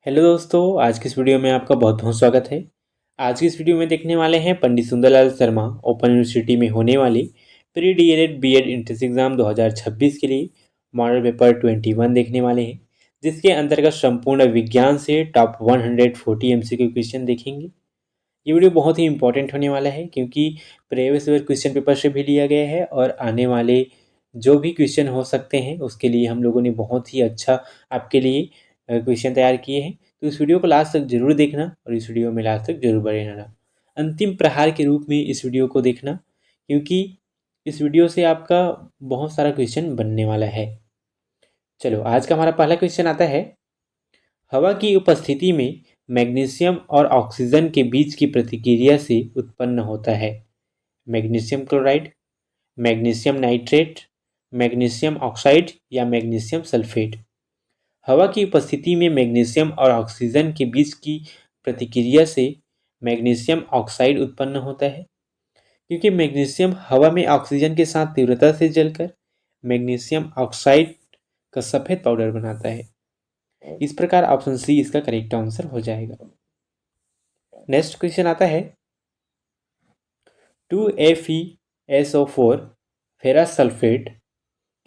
Hello दोस्तों, आज की इस वीडियो में आपका बहुत बहुत स्वागत है। आज की इस वीडियो में देखने वाले हैं पंडित सुंदरलाल शर्मा ओपन यूनिवर्सिटी में होने वाले pre DElEd BEd entrance exam 2026 के लिए मॉडल पेपर 21 देखने वाले हैं, जिसके अंतर्गत संपूर्ण विज्ञान से टॉप 140 एमसीक्यू क्वेश्चन देखेंगे। ये वीडियो बहुत ही इंपॉर्टेंट होने वाला है क्योंकि प्रीवियस ईयर क्वेश्चन पेपर से भी लिया गया है और आने वाले जो भी क्वेश्चन हो सकते हैं उसके लिए हम लोगों ने बहुत ही अच्छा आपके लिए क्वेश्चन तैयार किए हैं। तो इस वीडियो को लास्ट तक जरूर देखना और इस वीडियो में लास्ट तक जरूर बने रहना। अंतिम प्रहार के रूप में इस वीडियो को देखना क्योंकि इस वीडियो से आपका बहुत सारा क्वेश्चन बनने वाला है। चलो, आज का हमारा पहला क्वेश्चन आता है। हवा की उपस्थिति में मैग्नीशियम और ऑक्सीजन के बीच की प्रतिक्रिया से उत्पन्न होता है magnesium chloride, magnesium nitrate, magnesium oxide या मैग्नीशियम सल्फेट। हवा की उपस्थिति में मैग्नीशियम और ऑक्सीजन के बीच की प्रतिक्रिया से मैग्नीशियम ऑक्साइड उत्पन्न होता है क्योंकि मैग्नीशियम हवा में ऑक्सीजन के साथ तीव्रता से जलकर मैग्नीशियम ऑक्साइड का सफेद पाउडर बनाता है। इस प्रकार ऑप्शन सी इसका करेक्ट आंसर हो जाएगा। नेक्स्ट क्वेश्चन आता है। 2FeSO4 फेरस सल्फेट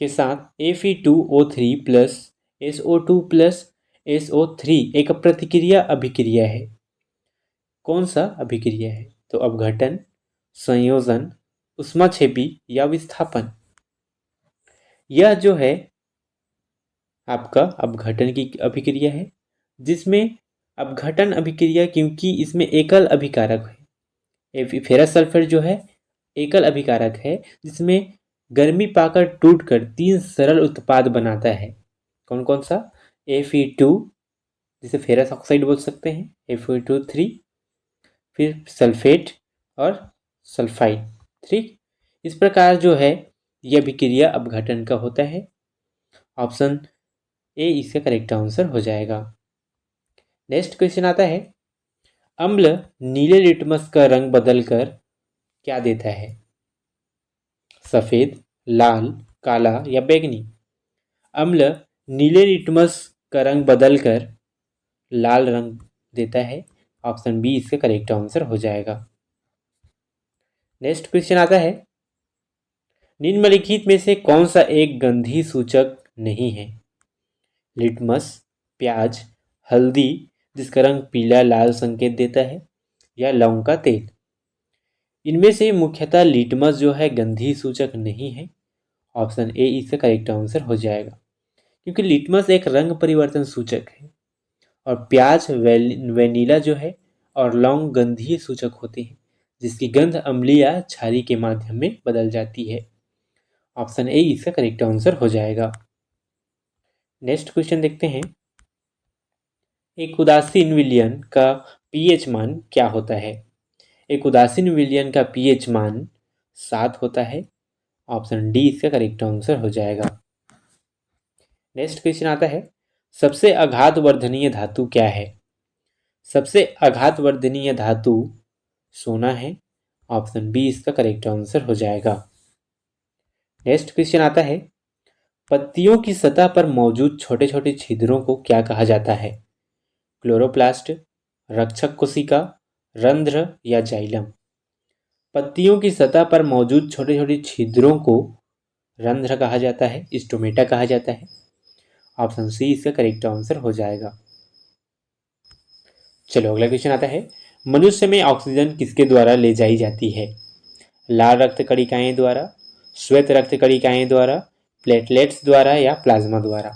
के साथ Fe2O3 plus SO2 plus SO3 एक प्रतिक्रिया अभिक्रिया है। कौन सा अभिक्रिया है? तो अपघटन, संयोजन, ऊष्माक्षेपी या विस्थापन। यह जो है आपका अपघटन की अभिक्रिया है, जिसमें अपघटन अभिक्रिया क्योंकि इसमें एकल अभिकारक है। फेरस सल्फेट जो है एकल अभिकारक है जिसमें गर्मी पाकर टूटकर 3 सरल उत्पाद बनाता है। कौन कौन सा? Fe2 जिसे फेरस ऑक्साइड बोल सकते हैं, Fe2O3, फिर सल्फेट और सल्फाइड। ठीक, इस प्रकार जो है यह अभिक्रिया अपघटन का होता है। ऑप्शन ए इसका करेक्ट आंसर हो जाएगा। नेक्स्ट क्वेश्चन आता है। अम्ल नीले लिटमस का रंग बदलकर क्या देता है? सफेद, लाल, काला या बैंगनी। अम्ल नीले लिटमस का रंग बदलकर लाल रंग देता है। ऑप्शन बी इसका करेक्ट आंसर हो जाएगा। नेक्स्ट क्वेश्चन आता है। निम्नलिखित में से कौन सा एक गंधी सूचक नहीं है? लिटमस, प्याज, हल्दी जिसका रंग पीला लाल संकेत देता है, या लौंग का तेल। इनमें से मुख्यतः लिटमस जो है गंधी सूचक नहीं है। ऑप्शन ए इसका करेक्ट आंसर हो जाएगा क्योंकि लिटमस एक रंग परिवर्तन सूचक है और प्याज वेनिला जो है और लौंग गंधीय सूचक होते हैं जिसकी गंध अम्लीय या क्षारी के माध्यम में बदल जाती है। ऑप्शन ए इसका करेक्ट आंसर हो जाएगा। नेक्स्ट क्वेश्चन देखते हैं। एक उदासीन विलयन का पीएच मान क्या होता है? एक उदासीन विलयन का पीएच मान 7 होता है। ऑप्शन डी इसका करेक्ट आंसर हो जाएगा। नेक्स्ट क्वेश्चन आता है। सबसे आघात वर्धनीय धातु क्या है? सबसे आघात वर्धनीय धातु सोना है। ऑप्शन बी इसका करेक्ट आंसर हो जाएगा। नेक्स्ट क्वेश्चन आता है। पत्तियों की सतह पर मौजूद छोटे छोटे छिद्रों को क्या कहा जाता है? क्लोरोप्लास्ट, रक्षक कोशिका, रंध्र या जाइलम। पत्तियों की सतह पर मौजूद छोटे छोटे छिद्रों को रंध्र कहा जाता है, स्टोमेटा कहा जाता है। ऑप्शन सी इसका करेक्ट आंसर हो जाएगा। चलो, अगला क्वेश्चन आता है। मनुष्य में ऑक्सीजन किसके द्वारा ले जाई जाती है? लाल रक्त कणिकाएं द्वारा, श्वेत रक्त कणिकाएं द्वारा, प्लेटलेट्स द्वारा या प्लाज्मा द्वारा।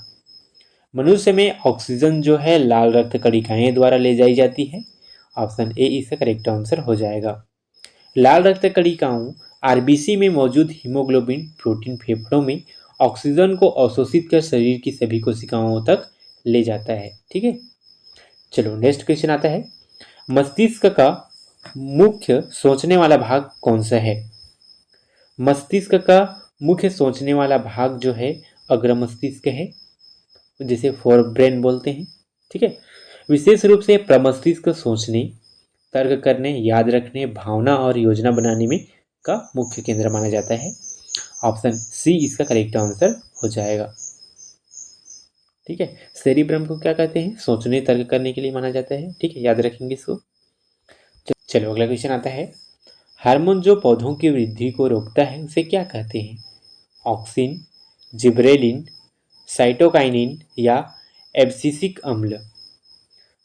मनुष्य में ऑक्सीजन जो है लाल रक्त कणिकाएं द्वारा ले जाई जाती है। ऑप्शन ए इसका करेक्ट आंसर हो जाएगा। लाल रक्त कणिकाओं आरबीसी में मौजूद हीमोग्लोबिन प्रोटीन फेफड़ों में ऑक्सीजन को अवशोषित कर शरीर की सभी कोशिकाओं तक ले जाता है। ठीक है, चलो नेक्स्ट क्वेश्चन आता है। मस्तिष्क का मुख्य सोचने वाला भाग कौन सा है? मस्तिष्क का मुख्य सोचने वाला भाग जो है अग्र मस्तिष्क है, जिसे फोर ब्रेन बोलते हैं। ठीक है, विशेष रूप से प्रमस्तिष्क सोचने, तर्क करने, याद रखने, भावना और योजना बनाने में का मुख्य केंद्र माना जाता है। ऑप्शन सी इसका करेक्ट आंसर हो जाएगा। ठीक है। सेरिब्रम को क्या कहते हैं? सोचने तर्क करने के लिए माना जाता है। ठीक है, याद रखेंगे इसको। चलो अगला क्वेश्चन आता है, हार्मोन जो पौधों की वृद्धि को रोकता है उसे क्या कहते हैं? ऑक्सिन, जिब्रेलिन, साइटोकाइनिन या एब्सिसिक अम्ल?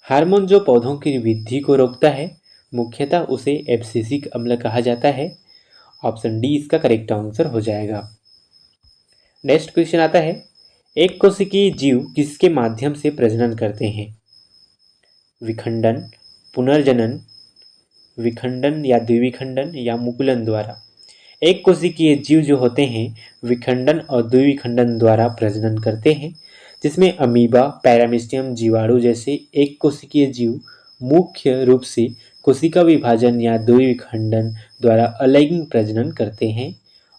हार्मोन जो पौधों की वृद्धि को रोकता है मुख्यतः उसे एब्सिसिक अम्ल कहा जाता है। ऑप्शन डी इसका करेक्ट आंसर हो जाएगा। नेक्स्ट क्वेश्चन आता है, एक कोशिकीय जीव किसके माध्यम से प्रजनन करते हैं? विखंडन, पुनर्जनन, विखंडन या द्विविखंडन या मुकुलन द्वारा? एक कोशिकीय जीव जो होते हैं विखंडन और द्विविखंडन द्वारा प्रजनन करते हैं, जिसमें अमीबा, पैरामीशियम, जीवाणु जैसे एक कोशिकीय जीव मुख्य रूप से कोशिका विभाजन या द्विविखंडन द्वारा अलैंगिक प्रजनन करते हैं।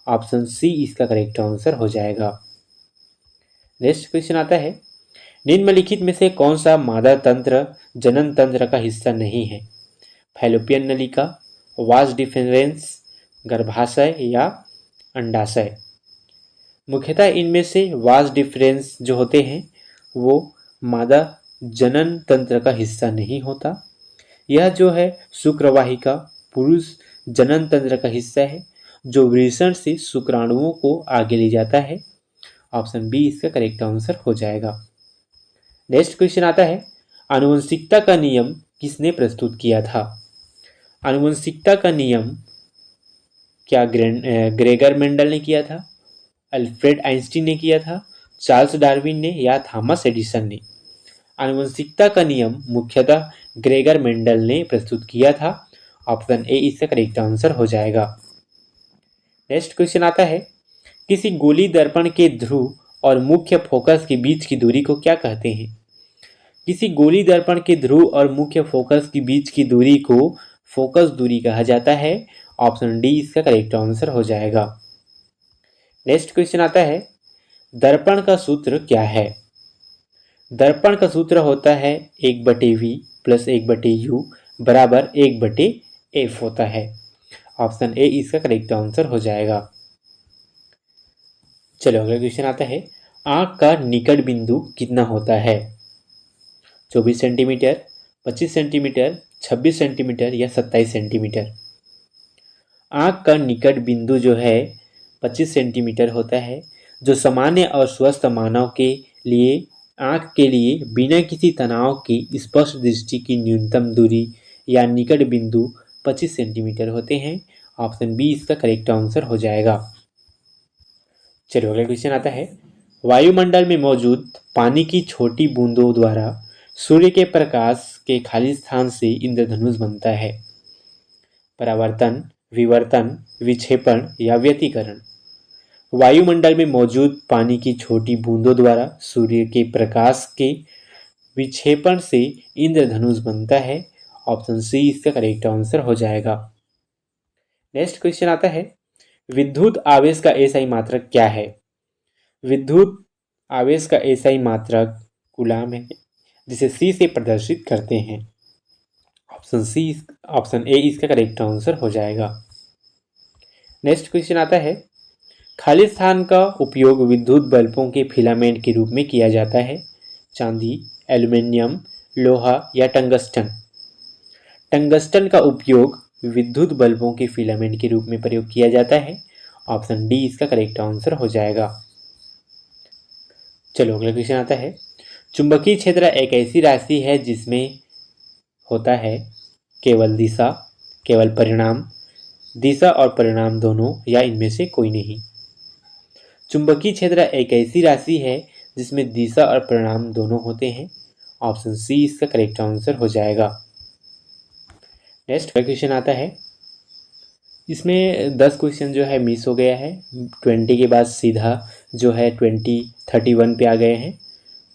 ऑप्शन सी इसका करेक्ट आंसर हो जाएगा। नेक्स्ट क्वेश्चन आता है, निम्नलिखित में से कौन सा मादा तंत्र जनन तंत्र का हिस्सा नहीं है? फैलोपियन नलिका, वास डिफरेंस, गर्भाशय या अंडाशय? मुख्यतः इनमें से वास डिफरेंस जो होते हैं वो मादा जनन तंत्र का हिस्सा नहीं होता। यह जो है शुक्रवाहिका पुरुष जनन तंत्र का हिस्सा है जो वृषण से शुक्राणुओं को आगे ले जाता है। ऑप्शन बी इसका करेक्ट आंसर हो जाएगा। नेक्स्ट क्वेश्चन आता है, आनुवंशिकता का नियम किसने प्रस्तुत किया था? आनुवंशिकता का नियम क्या ग्रेगर मेंडल ने किया था, अल्फ्रेड आइंस्टीन ने किया था, चार्ल्स डार्विन ने या थॉमस एडिसन ने? आनुवंशिकता का नियम मुख्यतः ग्रेगर मेंडल ने प्रस्तुत किया था। ऑप्शन ए इसका करेक्ट आंसर हो जाएगा। नेक्स्ट क्वेश्चन आता है, किसी गोली दर्पण के ध्रुव और मुख्य फोकस के बीच की दूरी को क्या कहते हैं? किसी गोली दर्पण के ध्रुव और मुख्य फोकस के बीच की दूरी को फोकस दूरी कहा जाता है। ऑप्शन डी इसका करेक्ट आंसर हो जाएगा। नेक्स्ट क्वेश्चन आता है, दर्पण का सूत्र क्या है? दर्पण का सूत्र होता है 1/v प्लस 1/u बराबर 1/f होता है। ऑप्शन ए इसका करेक्ट आंसर हो जाएगा। चलो अगला क्वेश्चन आता है, आंख का निकट बिंदु कितना होता है? 24 सेंटीमीटर, 25 सेंटीमीटर, 26 सेंटीमीटर या 27 सेंटीमीटर? आंख का निकट बिंदु जो है 25 सेंटीमीटर होता है, जो सामान्य और स्वस्थ मानव के लिए आंख के लिए बिना किसी तनाव की स्पष्ट दृष्टि की न्यूनतम दूरी या निकट बिंदु 25 सेंटीमीटर होते हैं। ऑप्शन बी इसका करेक्ट आंसर हो जाएगा। चलो अगला क्वेश्चन आता है, वायुमंडल में मौजूद पानी की छोटी बूंदों द्वारा सूर्य के प्रकाश के खाली स्थान से इंद्रधनुष बनता है। परावर्तन, विवर्तन, विक्षेपण या व्यतिकरण? वायुमंडल में मौजूद पानी की छोटी बूंदों द्वारा सूर्य के प्रकाश के विक्षेपण से इंद्रधनुष बनता है। ऑप्शन सी इसका करेक्ट आंसर हो जाएगा। नेक्स्ट क्वेश्चन आता है, विद्युत आवेश का एसआई मात्रक क्या है? विद्युत आवेश का एसआई मात्रक कूलाम है, जिसे सी से प्रदर्शित करते हैं। ऑप्शन ए इसका करेक्ट आंसर हो जाएगा। नेक्स्ट क्वेश्चन आता है, खाली स्थान का उपयोग विद्युत बल्बों के फिलामेंट के रूप में किया जाता है। चांदी, एल्युमिनियम, लोहा या टंगस्टन? टंगस्टन का उपयोग विद्युत बल्बों के फिलामेंट के रूप में प्रयोग किया जाता है। ऑप्शन डी इसका करेक्ट आंसर हो जाएगा। चलो अगला क्वेश्चन आता है, चुंबकीय क्षेत्र एक ऐसी राशि है जिसमें होता है केवल दिशा, केवल परिणाम, दिशा और परिणाम दोनों या इनमें से कोई नहीं? चुंबकीय क्षेत्र एक ऐसी राशि है जिसमें दिशा और परिणाम दोनों होते हैं। ऑप्शन सी इसका करेक्ट आंसर हो जाएगा। नेक्स्ट क्वेश्चन आता है, इसमें 10 क्वेश्चन जो है मिस हो गया है। 20 के बाद सीधा जो है 31 पे आ गए हैं,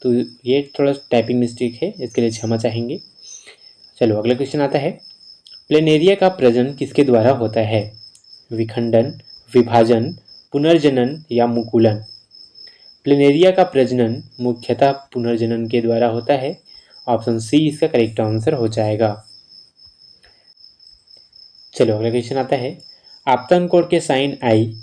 तो ये थोड़ा टाइपिंग मिस्टेक है, इसके लिए क्षमा चाहेंगे। चलो अगला क्वेश्चन आता है, प्लेनेरिया का प्रजनन किसके द्वारा होता है? विखंडन, विभाजन, पुनर्जनन या मुकुलन? प्लेनेरिया का प्रजनन मुख्यतः पुनर्जनन के द्वारा होता है। ऑप्शन सी इसका करेक्ट आंसर हो जाएगा। चलो अगला क्वेश्चन आता है, आपतन कोण के साइन आई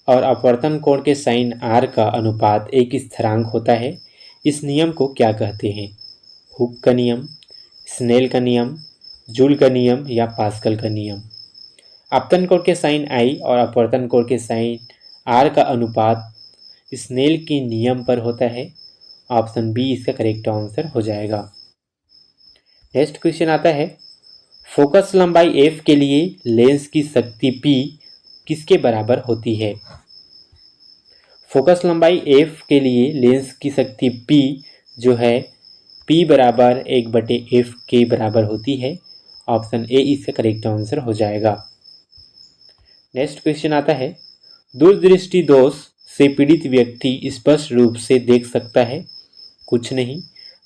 और अपवर्तन कोण के साइन आर का अनुपात एक स्थिरांक होता है। इस नियम को क्या कहते हैं? हुक का नियम, स्नेल का नियम, जूल का नियम या पास्कल का नियम? आपतन कोण के साइन आई और अपवर्तन कोण के साइन आर का अनुपात स्नेल के नियम पर होता है। ऑप्शन बी इसका करेक्ट आंसर हो जाएगा। नेक्स्ट क्वेश्चन आता है, फोकस लंबाई एफ के लिए लेंस की शक्ति पी किसके बराबर होती है? फोकस लंबाई एफ के लिए लेंस की शक्ति पी जो है पी बराबर 1/f के बराबर होती है। ऑप्शन ए इसका करेक्ट आंसर हो जाएगा। नेक्स्ट क्वेश्चन आता है, दूरदृष्टि दोष से पीड़ित व्यक्ति स्पष्ट रूप से देख सकता है? कुछ नहीं,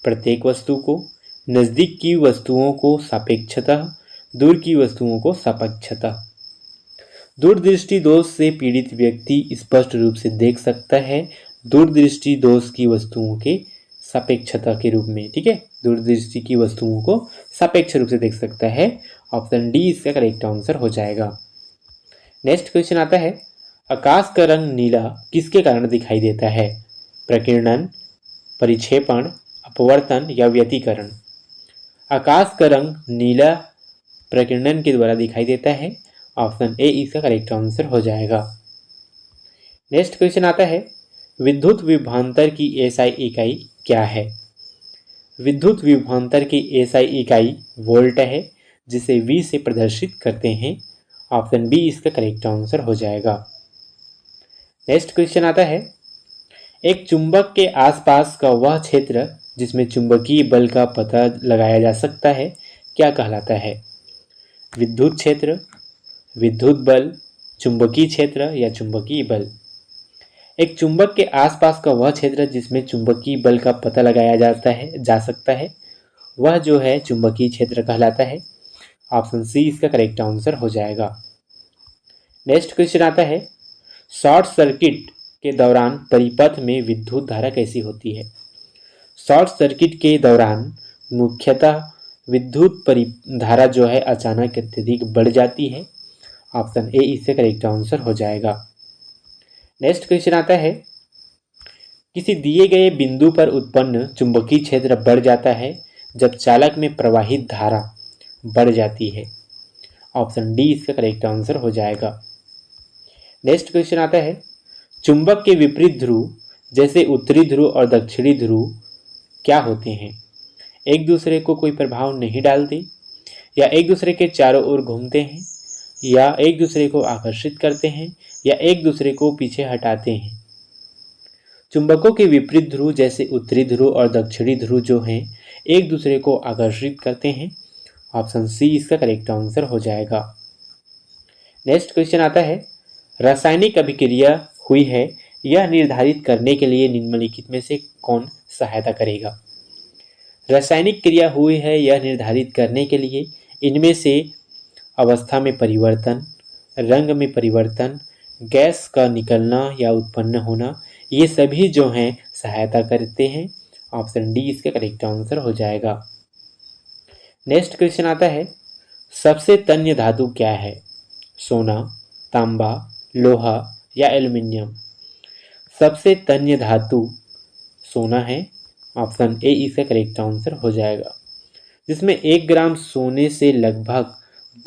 प्रत्येक वस्तु को, नज़दीक की वस्तुओं को सापेक्षतः, दूर की वस्तुओं को सापेक्षतः। दूरदृष्टि दोष से पीड़ित व्यक्ति स्पष्ट रूप से देख सकता है दूरदृष्टि दोष की वस्तुओं के सापेक्षता के रूप में। ठीक है, दूरदृष्टि की वस्तुओं को सापेक्ष रूप से देख सकता है। ऑप्शन डी इसका करेक्ट आंसर हो जाएगा। नेक्स्ट क्वेश्चन आता है, आकाश का रंग नीला किसके कारण दिखाई देता है? प्रकीर्णन, परिक्षेपण, अपवर्तन या व्यतिकरण? आकाश का रंग नीला प्रकीर्णन के द्वारा दिखाई देता है। ऑप्शन ए इसका करेक्ट आंसर हो जाएगा। नेक्स्ट क्वेश्चन आता है, विद्युत विभवांतर की एसआई इकाई क्या है? विद्युत विभवांतर की एसआई इकाई वोल्ट है, जिसे वी से प्रदर्शित करते हैं। ऑप्शन बी इसका करेक्ट आंसर हो जाएगा। नेक्स्ट क्वेश्चन आता है, एक चुंबक के आसपास का वह क्षेत्र जिसमें चुंबकीय बल का पता लगाया जा सकता है क्या कहलाता है? विद्युत क्षेत्र, विद्युत बल, चुंबकीय क्षेत्र या चुंबकीय बल? एक चुंबक के आसपास का वह क्षेत्र जिसमें चुंबकीय बल का पता लगाया जा सकता है वह जो है चुंबकीय क्षेत्र कहलाता है। ऑप्शन सी इसका करेक्ट आंसर हो जाएगा। नेक्स्ट क्वेश्चन आता है, शॉर्ट सर्किट के दौरान परिपथ में विद्युत धारा कैसी होती है? शॉर्ट सर्किट के दौरान मुख्यतः विद्युत धारा जो है अचानक अत्यधिक बढ़ जाती है। ऑप्शन ए इससे करेक्ट आंसर हो जाएगा। नेक्स्ट क्वेश्चन आता है, किसी दिए गए बिंदु पर उत्पन्न चुंबकीय क्षेत्र बढ़ जाता है जब चालक में प्रवाहित धारा बढ़ जाती है। ऑप्शन डी इसका करेक्ट आंसर हो जाएगा। नेक्स्ट क्वेश्चन आता है, चुंबक के विपरीत ध्रुव जैसे उत्तरी ध्रुव और दक्षिणी ध्रुव क्या होते हैं? एक दूसरे को कोई प्रभाव नहीं डालते, या एक दूसरे के चारों ओर घूमते हैं, या एक दूसरे को आकर्षित करते हैं, या एक दूसरे को पीछे हटाते हैं? चुंबकों के विपरीत ध्रुव जैसे उत्तरी ध्रुव और दक्षिणी ध्रुव जो हैं एक दूसरे को आकर्षित करते हैं। ऑप्शन सी इसका करेक्ट आंसर हो जाएगा। नेक्स्ट क्वेश्चन आता है, रासायनिक अभिक्रिया हुई है यह निर्धारित करने के लिए निम्नलिखित में से कौन सहायता करेगा? रासायनिक क्रिया हुई है यह निर्धारित करने के लिए इनमें से अवस्था में परिवर्तन, रंग में परिवर्तन, गैस का निकलना या उत्पन्न होना, ये सभी जो हैं सहायता करते हैं। ऑप्शन डी इसका करेक्ट आंसर हो जाएगा। नेक्स्ट क्वेश्चन आता है, सबसे तन्य धातु क्या है? सोना, तांबा, लोहा या एल्युमिनियम? सबसे तन्य धातु सोना है। ऑप्शन ए इसका करेक्ट आंसर हो जाएगा, जिसमें 1 ग्राम सोने से लगभग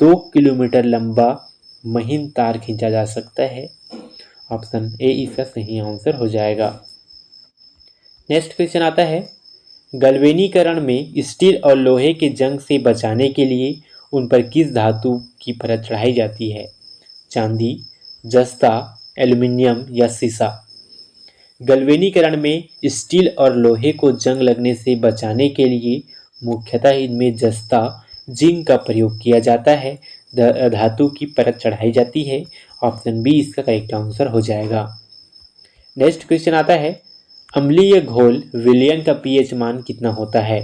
2 किलोमीटर लंबा महीन तार खींचा जा सकता है। ऑप्शन ए इसका सही आंसर हो जाएगा। नेक्स्ट क्वेश्चन आता है, गलवेनीकरण में स्टील और लोहे के जंग से बचाने के लिए उन पर किस धातु की परत चढ़ाई जाती है? चांदी, जस्ता, एल्युमिनियम या सीसा? गलवेनीकरण में स्टील और लोहे को जंग लगने से बचाने के लिए मुख्यतः इनमें जस्ता, जिंक का प्रयोग किया जाता है, धातु की परत चढ़ाई जाती है। ऑप्शन बी इसका करेक्ट आंसर हो जाएगा। नेक्स्ट क्वेश्चन आता है, अम्लीय घोल विलयन का पीएच मान कितना होता है?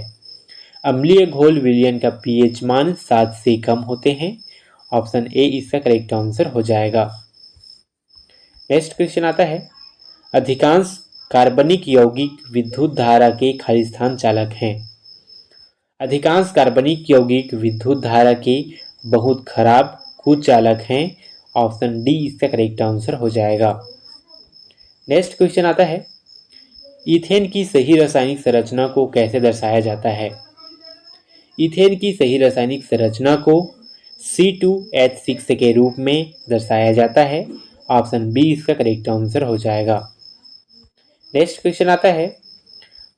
अम्लीय घोल विलयन का पीएच मान 7 से कम होते हैं। ऑप्शन ए इसका करेक्ट आंसर हो जाएगा। नेक्स्ट क्वेश्चन आता है, अधिकांश कार्बनिक यौगिक विद्युत धारा के खालिस्तान चालक हैं। अधिकांश कार्बनिक यौगिक विद्युत धारा के बहुत खराब कुचालक हैं। ऑप्शन डी इसका करेक्ट आंसर हो जाएगा। नेक्स्ट क्वेश्चन आता है, ईथेन की सही रासायनिक संरचना को कैसे दर्शाया जाता है? ईथेन की सही रासायनिक संरचना को C2H6 के रूप में दर्शाया जाता है। ऑप्शन बी इसका करेक्ट आंसर हो जाएगा। नेक्स्ट क्वेश्चन आता है,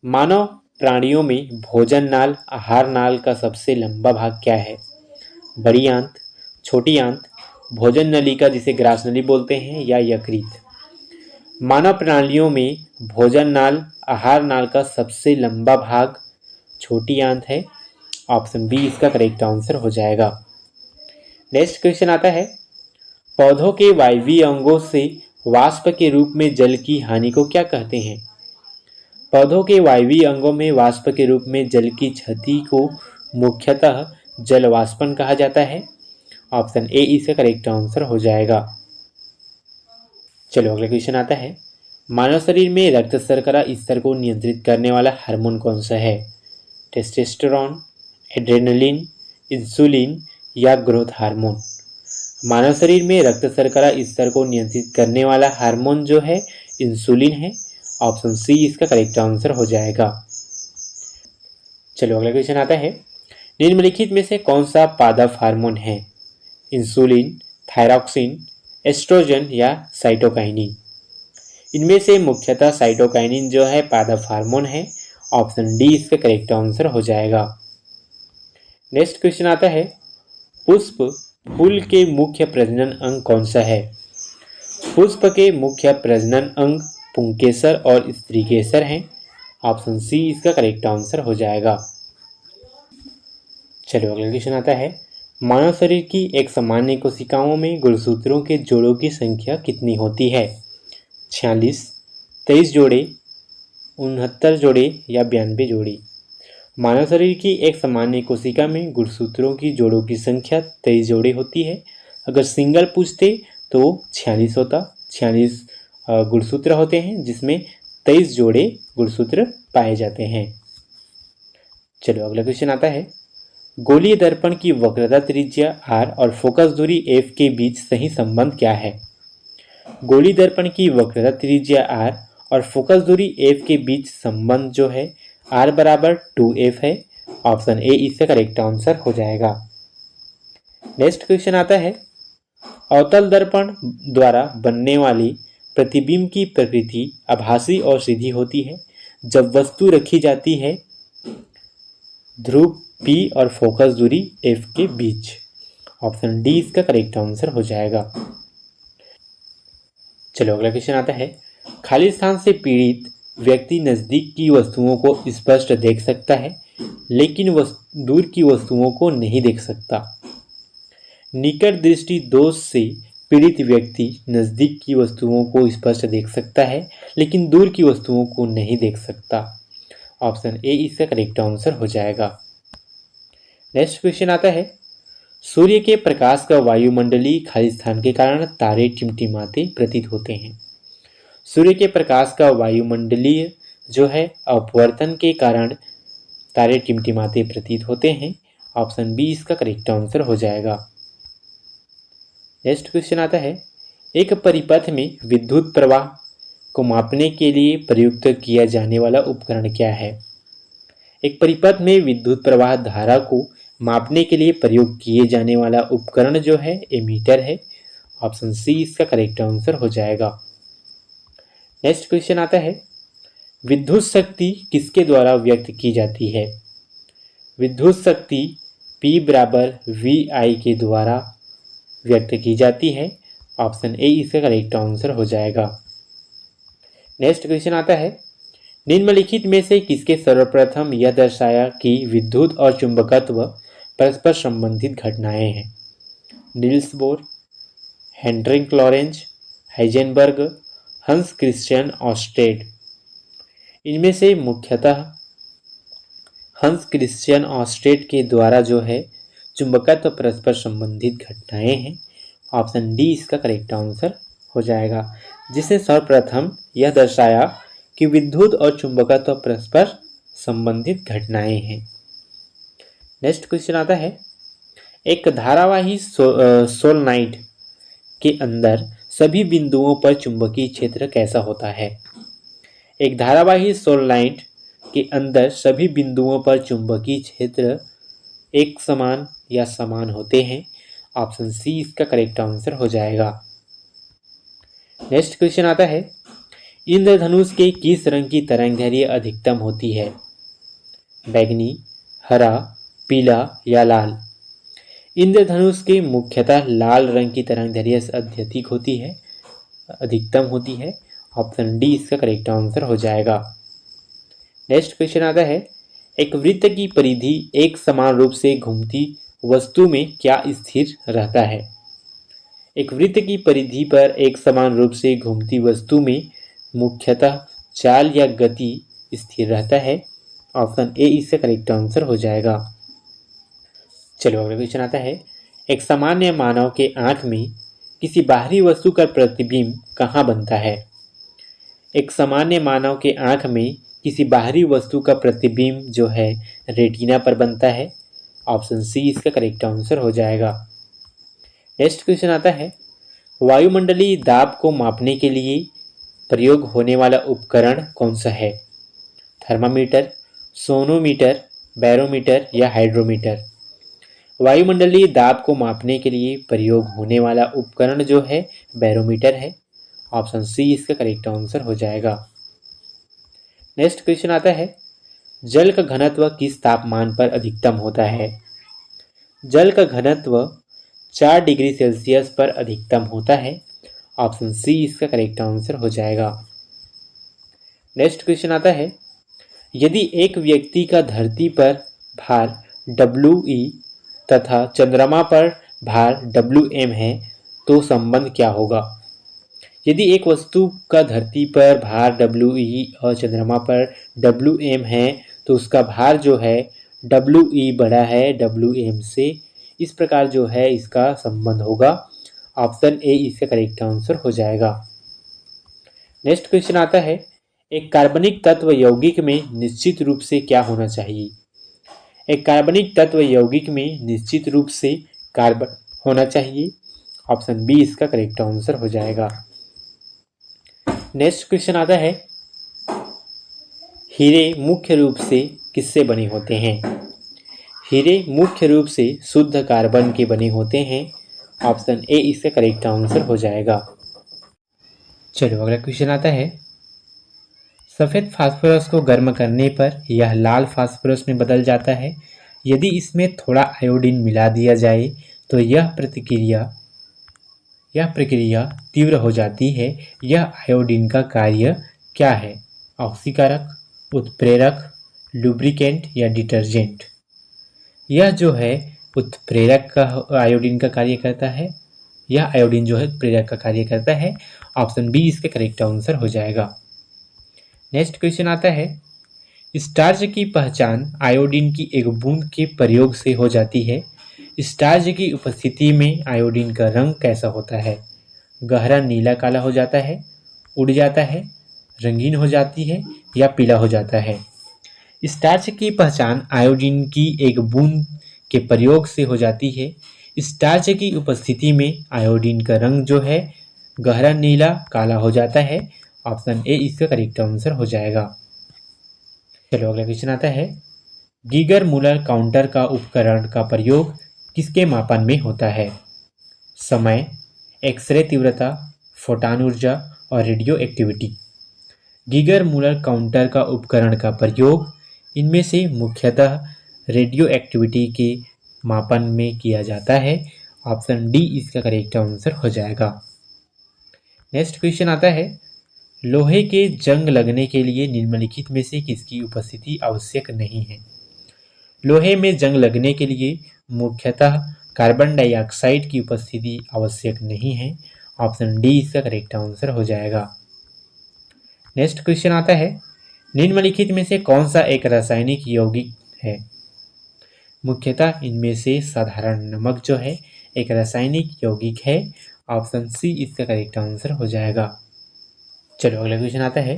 मानव प्राणियों में भोजन नाल आहार नाल का सबसे लंबा भाग क्या है? बड़ी आंत, छोटी आंत, भोजन नलिका जिसे ग्रास नली बोलते हैं, या यकृत? मानव प्राणियों में भोजन नाल आहार नाल का सबसे लंबा भाग छोटी आंत है। ऑप्शन बी इसका करेक्ट आंसर हो जाएगा। नेक्स्ट क्वेश्चन आता है, पौधों के वायवीय अंगों से वाष्प के रूप में जल की हानि को क्या कहते हैं? पौधों के वायवीय अंगों में वाष्प के रूप में जल की क्षति को मुख्यतः जल वाष्पन कहा जाता है। ऑप्शन ए इसका करेक्ट आंसर हो जाएगा। चलो अगला क्वेश्चन आता है, मानव शरीर में रक्त शर्करा स्तर को नियंत्रित करने वाला हार्मोन कौन सा है? टेस्टोस्टेरोन, एड्रेनलिन, इंसुलिन या ग्रोथ हार्मोन? मानव शरीर में रक्त शर्करा स्तर को नियंत्रित करने वाला हार्मोन जो है इंसुलिन है। ऑप्शन सी इसका करेक्ट आंसर हो जाएगा। चलो अगला क्वेश्चन आता है, निम्नलिखित में से कौन सा पादप हार्मोन है? इंसुलिन, थायरॉक्सिन, एस्ट्रोजन या साइटोकाइनिन? इनमें से मुख्यतः साइटोकाइनिन जो है पादप हार्मोन है। ऑप्शन डी इसका करेक्ट आंसर हो जाएगा। नेक्स्ट क्वेश्चन आता है, पुष्प फूल के मुख्य प्रजनन अंग कौन सा है? पुष्प के मुख्य प्रजनन अंग पुंकेसर और स्त्रीकेसर हैं। ऑप्शन सी इसका करेक्ट आंसर हो जाएगा। चलो अगला क्वेश्चन आता है, मानव शरीर की एक सामान्य कोशिकाओं में गुणसूत्रों के जोड़ों की संख्या कितनी होती है? 46, 23 जोड़े, 69 जोड़े या 92 जोड़े? मानव शरीर की एक सामान्य कोशिका में गुणसूत्रों की जोड़ों की संख्या 23 जोड़े होती है। अगर सिंगल पूछते तो 46 होता। 46 गुणसूत्र होते हैं जिसमें 23 जोड़े गुणसूत्र पाए जाते हैं। चलो अगला क्वेश्चन आता है, गोलीय दर्पण की वक्रता त्रिज्या r और फोकस दूरी f के बीच सही संबंध क्या है? गोलीय दर्पण की वक्रता त्रिज्या r और फोकस दूरी f के बीच संबंध जो है r बराबर 2f है। ऑप्शन ए इसका करेक्ट आंसर हो जाएगा। नेक्स्ट क्वेश्चन आता है, अवतल दर्पण द्वारा बनने वाली प्रतिबिंब की प्रकृति आभासी और सीधी होती है जब वस्तु रखी जाती है ध्रुव P और फोकस दूरी F के बीच। ऑप्शन डी इसका करेक्ट आंसर हो जाएगा। चलो अगला क्वेश्चन आता है, खाली स्थान से पीड़ित व्यक्ति नजदीक की वस्तुओं को स्पष्ट देख सकता है लेकिन दूर की वस्तुओं को नहीं देख सकता। निकट दृष्टि दोष से पीड़ित व्यक्ति नजदीक की वस्तुओं को स्पष्ट देख सकता है लेकिन दूर की वस्तुओं को नहीं देख सकता। ऑप्शन ए इसका करेक्ट आंसर हो जाएगा। नेक्स्ट क्वेश्चन आता है, सूर्य के प्रकाश का वायुमंडलीय खाली स्थान के कारण तारे टिमटिमाते प्रतीत होते हैं। सूर्य के प्रकाश का वायुमंडलीय जो है अपवर्तन के कारण तारे टिमटिमाते प्रतीत होते हैं। ऑप्शन बी इसका करेक्ट आंसर हो जाएगा। नेक्स्ट क्वेश्चन आता है, एक परिपथ में विद्युत प्रवाह को मापने के लिए प्रयुक्त किया जाने वाला उपकरण क्या है? एक परिपथ में विद्युत प्रवाह धारा को मापने के लिए प्रयोग किए जाने वाला उपकरण जो है एमीटर है। ऑप्शन सी इसका करेक्ट आंसर हो जाएगा। नेक्स्ट क्वेश्चन आता है, विद्युत शक्ति किसके द्वारा व्यक्त की जाती है? विद्युत शक्ति P बराबर VI के द्वारा व्यक्त की जाती है। ऑप्शन ए इसका करेक्ट आंसर हो जाएगा। नेक्स्ट क्वेश्चन आता है, निम्नलिखित में से किसके सर्वप्रथम यह दर्शाया कि विद्युत और चुंबकत्व परस्पर संबंधित घटनाएं हैं? Niels Bohr, Hendrik Lorentz, Heisenberg, Hans Christian Oersted? इनमें से मुख्यतः हंस क्रिश्चियन ऑस्टेड के द्वारा जो है चुंबकत्व परस्पर संबंधित घटनाएं हैं। ऑप्शन डी इसका करेक्ट आंसर हो जाएगा, जिसने सर्वप्रथम यह दर्शाया कि विद्युत और चुंबकत्व परस्पर संबंधित घटनाएं हैं। नेक्स्ट क्वेश्चन आता है, एक धारावाही सोलनॉइड के अंदर सभी बिंदुओं पर चुंबकीय क्षेत्र कैसा होता है? एक धारावाही सोलेनॉइड के अंदर सभी बिंदुओं पर चुंबकीय क्षेत्र एक समान या समान होते हैं। ऑप्शन सी इसका करेक्ट आंसर हो जाएगा। नेक्स्ट क्वेश्चन आता है, इंद्रधनुष के किस रंग की तरंगदैर्घ्य अधिकतम होती है? बैंगनी, हरा, पीला या लाल? इंद्रधनुष के मुख्यतः लाल रंग की तरंगदैर्घ्य अत्यधिक होती है, अधिकतम होती है। ऑप्शन डी इसका करेक्ट आंसर हो जाएगा। नेक्स्ट क्वेश्चन आता है, एक वृत्त की परिधि एक समान रूप से घूमती वस्तु में क्या स्थिर रहता है? एक वृत्त की परिधि पर एक समान रूप से घूमती वस्तु में मुख्यतः चाल या गति स्थिर रहता है। ऑप्शन ए इसका करेक्ट आंसर हो जाएगा। चलो अगला क्वेश्चन आता है, एक सामान्य मानव के आंख में किसी बाहरी वस्तु का प्रतिबिंब कहाँ बनता है? एक सामान्य मानव के आंख में किसी बाहरी वस्तु का प्रतिबिंब जो है रेटिना पर बनता है। ऑप्शन सी इसका करेक्ट आंसर हो जाएगा। नेक्स्ट क्वेश्चन आता है, वायुमंडलीय दाब को मापने के लिए प्रयोग होने वाला उपकरण कौन सा है? थर्मामीटर, सोनोमीटर, बैरोमीटर या हाइड्रोमीटर? वायुमंडलीय दाब को मापने के लिए प्रयोग होने वाला उपकरण जो है बैरोमीटर है। ऑप्शन सी इसका करेक्ट आंसर हो जाएगा। नेक्स्ट क्वेश्चन आता है, जल का घनत्व किस तापमान पर अधिकतम होता है? जल का घनत्व 4 डिग्री सेल्सियस पर अधिकतम होता है। ऑप्शन सी इसका करेक्ट आंसर हो जाएगा। नेक्स्ट क्वेश्चन आता है, यदि एक व्यक्ति का धरती पर भार WE तथा चंद्रमा पर भार WM है तो संबंध क्या होगा? यदि एक वस्तु का धरती पर भार WE और चंद्रमा पर WM है तो उसका भार जो है WE बड़ा है WM से। इस प्रकार जो है इसका संबंध होगा। ऑप्शन ए इसका करेक्ट आंसर हो जाएगा। नेक्स्ट क्वेश्चन आता है, एक कार्बनिक तत्व यौगिक में निश्चित रूप से क्या होना चाहिए? एक कार्बनिक तत्व यौगिक में निश्चित रूप से कार्बन होना चाहिए। ऑप्शन बी इसका करेक्ट आंसर हो जाएगा। नेक्स्ट क्वेश्चन आता है, हीरे मुख्य रूप से किससे बने होते हैं? हीरे मुख्य रूप से शुद्ध कार्बन के बने होते हैं। ऑप्शन ए इसका करेक्ट आंसर हो जाएगा। चलो अगला क्वेश्चन आता है, सफ़ेद फास्फोरस को गर्म करने पर यह लाल फास्फोरस में बदल जाता है। यदि इसमें थोड़ा आयोडीन मिला दिया जाए तो यह प्रक्रिया तीव्र हो जाती है। यह आयोडीन का कार्य क्या है? ऑक्सीकारक, उत्प्रेरक, लुब्रिकेंट या डिटर्जेंट? यह जो है उत्प्रेरक का आयोडीन का कार्य करता है। यह आयोडीन जो है उत्प्रेरक का कार्य करता है। ऑप्शन बी इसका करेक्ट आंसर हो जाएगा। नेक्स्ट क्वेश्चन आता है, स्टार्च की पहचान आयोडीन की एक बूंद के प्रयोग से हो जाती है। स्टार्च की उपस्थिति में आयोडीन का रंग कैसा होता है? गहरा नीला काला हो जाता है, उड़ जाता है, रंगीन हो जाती है या पीला हो जाता है? स्टार्च की पहचान आयोडीन की एक बूंद के प्रयोग से हो जाती है। स्टार्च की उपस्थिति में आयोडीन का रंग जो है गहरा नीला काला हो जाता है। ऑप्शन ए इसका करेक्ट आंसर हो जाएगा। चलो अगला क्वेश्चन आता है, गीगर मूलर काउंटर का उपकरण का प्रयोग किसके मापन में होता है? समय, एक्सरे तीव्रता, फोटॉन ऊर्जा और radio activity? Geiger Muller counter का उपकरण का प्रयोग इनमें से मुख्यतः रेडियो एक्टिविटी के मापन में किया जाता है। ऑप्शन डी इसका करेक्ट आंसर हो जाएगा। नेक्स्ट क्वेश्चन आता है, लोहे के जंग लगने के लिए निम्नलिखित में से किसकी उपस्थिति आवश्यक नहीं है? लोहे में जंग लगने के लिए मुख्यतः कार्बन डाइऑक्साइड की उपस्थिति आवश्यक नहीं है। ऑप्शन डी इसका करेक्ट आंसर हो जाएगा। नेक्स्ट क्वेश्चन आता है, निम्नलिखित में से कौन सा एक रासायनिक यौगिक है? मुख्यतः इनमें से साधारण नमक जो है एक रासायनिक यौगिक है। ऑप्शन सी इसका करेक्ट आंसर हो जाएगा। चलो अगला क्वेश्चन आता है,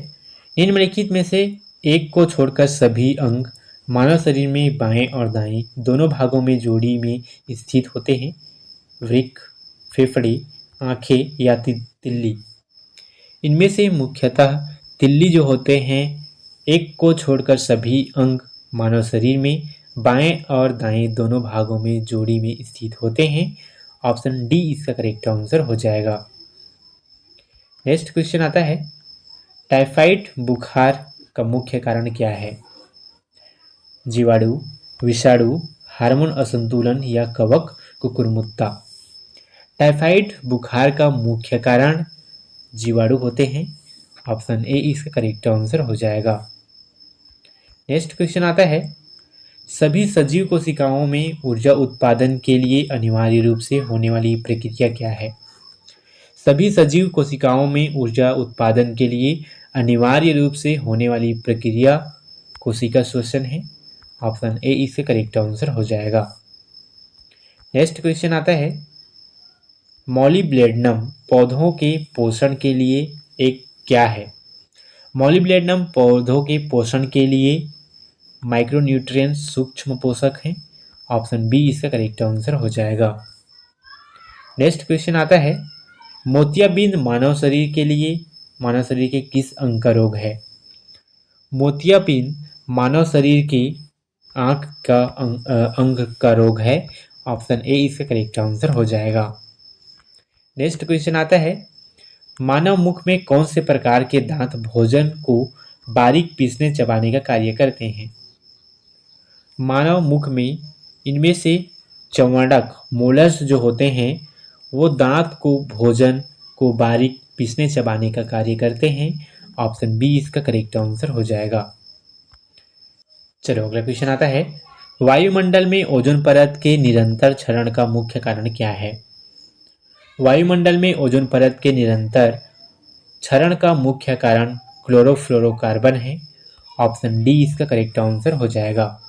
निम्नलिखित में से एक को छोड़कर सभी अंग मानव शरीर में बाएं और दाएं दोनों भागों में जोड़ी में स्थित होते हैं। वृक्क, फेफड़े, आंखें या तिल्ली? इनमें से मुख्यतः तिल्ली जो होते हैं, एक को छोड़कर सभी अंग मानव शरीर में बाएं और दाएं दोनों भागों में जोड़ी में स्थित होते हैं। ऑप्शन डी इसका करेक्ट आंसर हो जाएगा। नेक्स्ट क्वेश्चन आता है, टाइफाइड बुखार का मुख्य कारण क्या है? जीवाणु, विषाणु, हार्मोन असंतुलन या कवक कुकुरमुत्ता? टाइफाइड बुखार का मुख्य कारण जीवाणु होते हैं। ऑप्शन ए इसका करेक्ट आंसर हो जाएगा। नेक्स्ट क्वेश्चन आता है, सभी सजीव कोशिकाओं में ऊर्जा उत्पादन के लिए अनिवार्य रूप से होने वाली प्रक्रिया क्या है? सभी सजीव कोशिकाओं में ऊर्जा उत्पादन के लिए अनिवार्य रूप से होने वाली प्रक्रिया कोशिका श्वसन है। ऑप्शन ए इसका करेक्ट आंसर हो जाएगा। नेक्स्ट क्वेश्चन आता है, मॉलिब्लेडनम पौधों के पोषण के लिए एक क्या है? मॉलिब्लेडनम पौधों के पोषण के लिए माइक्रोन्यूट्रिएंट सूक्ष्म पोषक हैं। ऑप्शन बी इसका करेक्ट आंसर हो जाएगा। नेक्स्ट क्वेश्चन आता है, मोतियाबिंद मानव शरीर के किस अंग का रोग है? मोतियाबिंद मानव शरीर के आंख का अंग का रोग है। ऑप्शन ए इसका करेक्ट आंसर हो जाएगा। नेक्स्ट क्वेश्चन आता है, मानव मुख में कौन से प्रकार के दांत भोजन को बारीक पीसने चबाने का कार्य करते हैं? मानव मुख में इनमें से चवंडक मोलर्स जो होते हैं वो दांत को भोजन को बारीक पीसने चबाने का कार्य करते हैं। ऑप्शन बी इसका करेक्ट आंसर हो जाएगा। चलो अगला क्वेश्चन आता है, वायुमंडल में ओजोन परत के निरंतर क्षरण का मुख्य कारण क्या है? वायुमंडल में ओजोन परत के निरंतर क्षरण का मुख्य कारण क्लोरोफ्लोरोकार्बन है। ऑप्शन डी इसका करेक्ट आंसर हो जाएगा।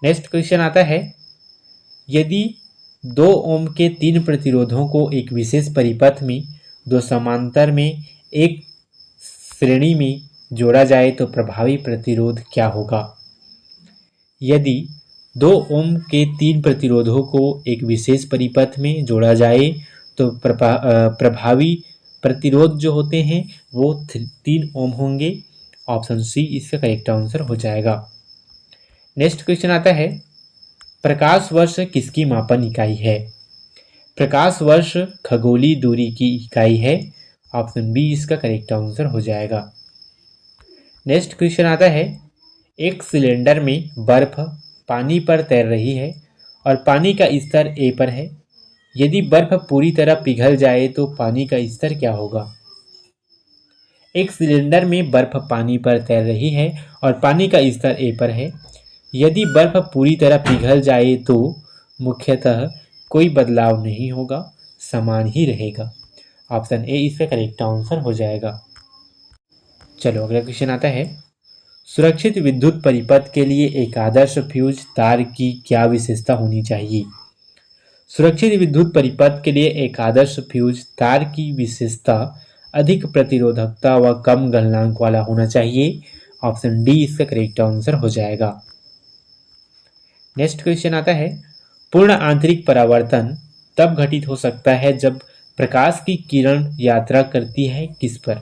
नेक्स्ट क्वेश्चन आता है, यदि 2 ओम के 3 प्रतिरोधों को एक विशेष परिपथ में 2 समांतर में एक श्रेणी में जोड़ा जाए तो प्रभावी प्रतिरोध क्या होगा? यदि 2 ओम के 3 प्रतिरोधों को एक विशेष परिपथ में जोड़ा जाए तो प्रभावी प्रतिरोध जो होते हैं वो 3 ओम होंगे। ऑप्शन सी इसका करेक्ट आंसर हो जाएगा। नेक्स्ट क्वेश्चन आता है, प्रकाश वर्ष किसकी मापन इकाई है? प्रकाश वर्ष खगोलीय दूरी की इकाई है। ऑप्शन बी इसका करेक्ट आंसर हो जाएगा। नेक्स्ट क्वेश्चन आता है, एक सिलेंडर में बर्फ पानी पर तैर रही है और पानी का स्तर ए पर है। यदि बर्फ पूरी तरह पिघल जाए तो पानी का स्तर क्या होगा? एक सिलेंडर में बर्फ पानी पर तैर रही है और पानी का स्तर ए पर है। यदि बर्फ पूरी तरह पिघल जाए तो मुख्यतः कोई बदलाव नहीं होगा, समान ही रहेगा। ऑप्शन ए इसका करेक्ट आंसर हो जाएगा। चलो अगला क्वेश्चन आता है, सुरक्षित विद्युत परिपथ के लिए एक आदर्श फ्यूज तार की क्या विशेषता होनी चाहिए? सुरक्षित विद्युत परिपथ के लिए एक आदर्श फ्यूज तार की विशेषता अधिक प्रतिरोधकता व कम गलनांक वाला होना चाहिए। ऑप्शन डी इसका करेक्ट आंसर हो जाएगा। नेक्स्ट क्वेश्चन आता है, पूर्ण आंतरिक परावर्तन तब घटित हो सकता है जब प्रकाश की किरण यात्रा करती है किस पर?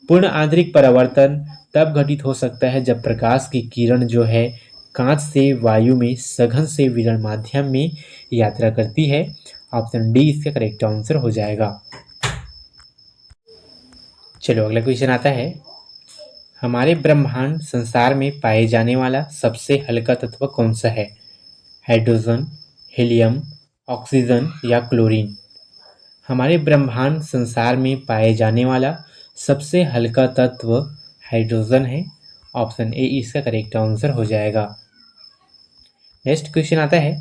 पूर्ण आंतरिक परावर्तन तब घटित हो सकता है जब प्रकाश की किरण जो है कांच से वायु में सघन से विकिरण माध्यम में यात्रा करती है। ऑप्शन डी इसका करेक्ट आंसर हो जाएगा। चलो अगला क्वेश्चन आता है, हमारे ब्रह्मांड संसार में पाए जाने वाला सबसे हल्का तत्व कौन सा है? हाइड्रोजन, हीलियम, ऑक्सीजन या क्लोरीन? हमारे ब्रह्मांड संसार में पाए जाने वाला सबसे हल्का तत्व हाइड्रोजन है। ऑप्शन ए इसका करेक्ट आंसर हो जाएगा। नेक्स्ट क्वेश्चन आता है,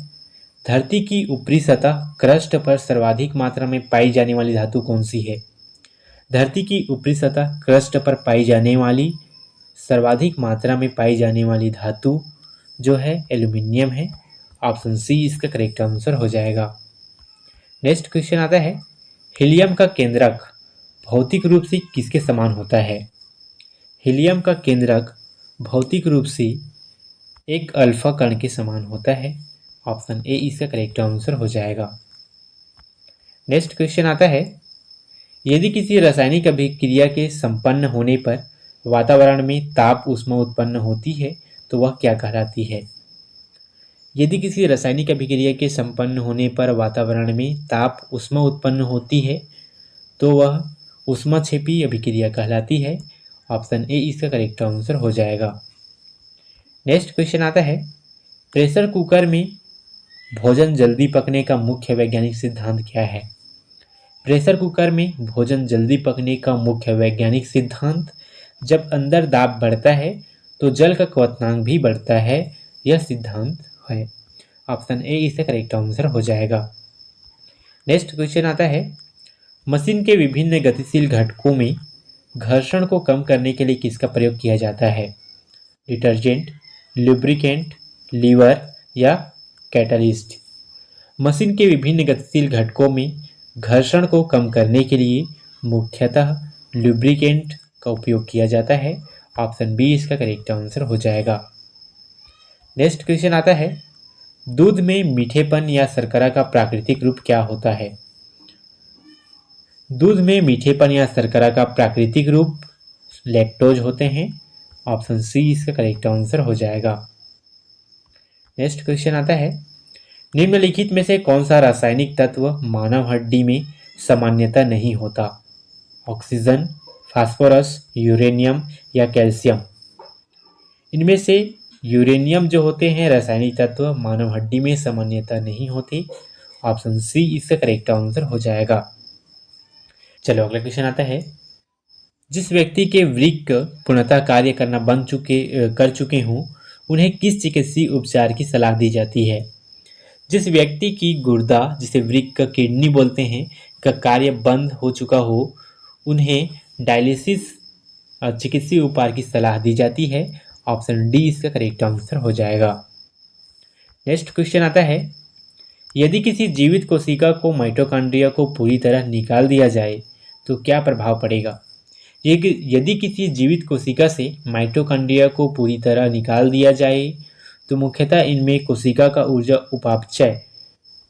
धरती की ऊपरी सतह क्रस्ट पर सर्वाधिक मात्रा में पाई जाने वाली धातु कौन सी है? धरती की ऊपरी सतह क्रस्ट पर पाई जाने वाली सर्वाधिक मात्रा में पाई जाने वाली धातु जो है एल्यूमिनियम है। ऑप्शन सी इसका करेक्ट आंसर हो जाएगा। नेक्स्ट क्वेश्चन आता है, हीलियम का केंद्रक भौतिक रूप से किसके समान होता है? हीलियम का केंद्रक भौतिक रूप से एक अल्फा कण के समान होता है। ऑप्शन ए इसका करेक्ट आंसर हो जाएगा। नेक्स्ट क्वेश्चन आता है, यदि किसी रासायनिक अभिक्रिया के संपन्न होने पर वातावरण में ताप ऊष्मा उत्पन्न होती है तो वह क्या कहलाती है? यदि किसी रासायनिक अभिक्रिया के संपन्न होने पर वातावरण में ताप ऊष्मा उत्पन्न होती है तो वह ऊष्माक्षेपी अभिक्रिया कहलाती है। ऑप्शन ए इसका करेक्ट आंसर हो जाएगा। नेक्स्ट क्वेश्चन आता है, प्रेशर कुकर में भोजन जल्दी पकने का मुख्य वैज्ञानिक सिद्धांत क्या है? प्रेशर कुकर में भोजन जल्दी पकने का मुख्य वैज्ञानिक सिद्धांत, जब अंदर दाब बढ़ता है तो जल का क्वथनांक भी बढ़ता है, यह सिद्धांत है। ऑप्शन ए इसका करेक्ट आंसर हो जाएगा। नेक्स्ट क्वेश्चन आता है, मशीन के विभिन्न गतिशील घटकों में घर्षण को कम करने के लिए किसका प्रयोग किया जाता है? डिटर्जेंट, लुब्रिकेंट, लीवर या कैटलिस्ट? मशीन के विभिन्न गतिशील घटकों में घर्षण को कम करने के लिए मुख्यतः लुब्रिकेंट का उपयोग किया जाता है। ऑप्शन बी इसका करेक्ट आंसर हो जाएगा। नेक्स्ट क्वेश्चन आता है, दूध में मीठेपन या शर्करा का प्राकृतिक रूप क्या होता है? दूध में मीठेपन या शर्करा का प्राकृतिक रूप लैक्टोज होते हैं। ऑप्शन सी इसका करेक्ट आंसर हो जाएगा। नेक्स्ट क्वेश्चन आता है, निम्नलिखित में से कौन सा रासायनिक तत्व मानव हड्डी में सामान्यतः नहीं होता? ऑक्सीजन, फास्फोरस, यूरेनियम या कैल्शियम? इनमें से यूरेनियम जो होते हैं रासायनिक तत्व मानव हड्डी में सामान्यतः नहीं होते। ऑप्शन सी इसका करेक्ट आंसर हो जाएगा। चलो अगला क्वेश्चन आता है, जिस व्यक्ति के वृक्क पूर्णतः कार्य करना कर चुके हों उन्हें किस चिकित्सीय उपचार की सलाह दी जाती है? जिस व्यक्ति की गुर्दा, जिसे वृक्क किडनी बोलते हैं, का कार्य बंद हो चुका हो उन्हें डायलिसिस चिकित्सीय उपाय की सलाह दी जाती है। ऑप्शन डी इसका करेक्ट आंसर हो जाएगा। नेक्स्ट क्वेश्चन आता है, यदि किसी जीवित कोशिका को माइटोकॉन्ड्रिया को पूरी तरह निकाल दिया जाए तो क्या प्रभाव पड़ेगा? यदि किसी जीवित कोशिका से माइटोकॉन्ड्रिया को पूरी तरह निकाल दिया जाए तो मुख्यतः इनमें कोशिका का ऊर्जा उपापचय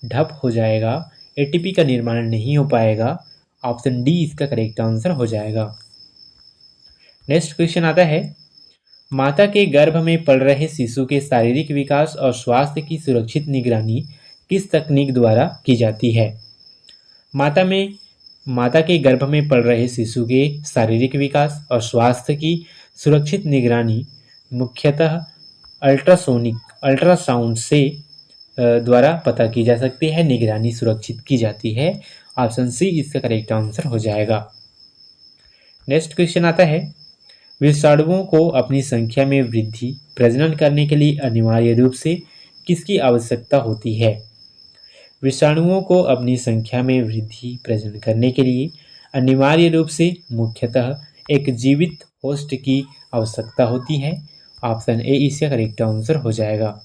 ठप हो जाएगा, एटीपी का निर्माण नहीं हो पाएगा। ऑप्शन डी इसका करेक्ट आंसर हो जाएगा। नेक्स्ट क्वेश्चन आता है, माता के गर्भ में पल रहे शिशु के शारीरिक विकास और स्वास्थ्य की सुरक्षित निगरानी किस तकनीक द्वारा की जाती है? माता के गर्भ में पल रहे शिशु के शारीरिक विकास और स्वास्थ्य की सुरक्षित निगरानी मुख्यतः अल्ट्रासाउंड से द्वारा पता की जा सकती है, निगरानी सुरक्षित की जाती है। ऑप्शन सी इसका करेक्ट आंसर हो जाएगा। नेक्स्ट क्वेश्चन आता है, विषाणुओं को अपनी संख्या में वृद्धि प्रजनन करने के लिए अनिवार्य रूप से किसकी आवश्यकता होती है? विषाणुओं को अपनी संख्या में वृद्धि प्रजनन करने के लिए अनिवार्य रूप से मुख्यतः एक जीवित होस्ट की आवश्यकता होती है। ऑप्शन ए इसका करेक्ट आंसर हो जाएगा।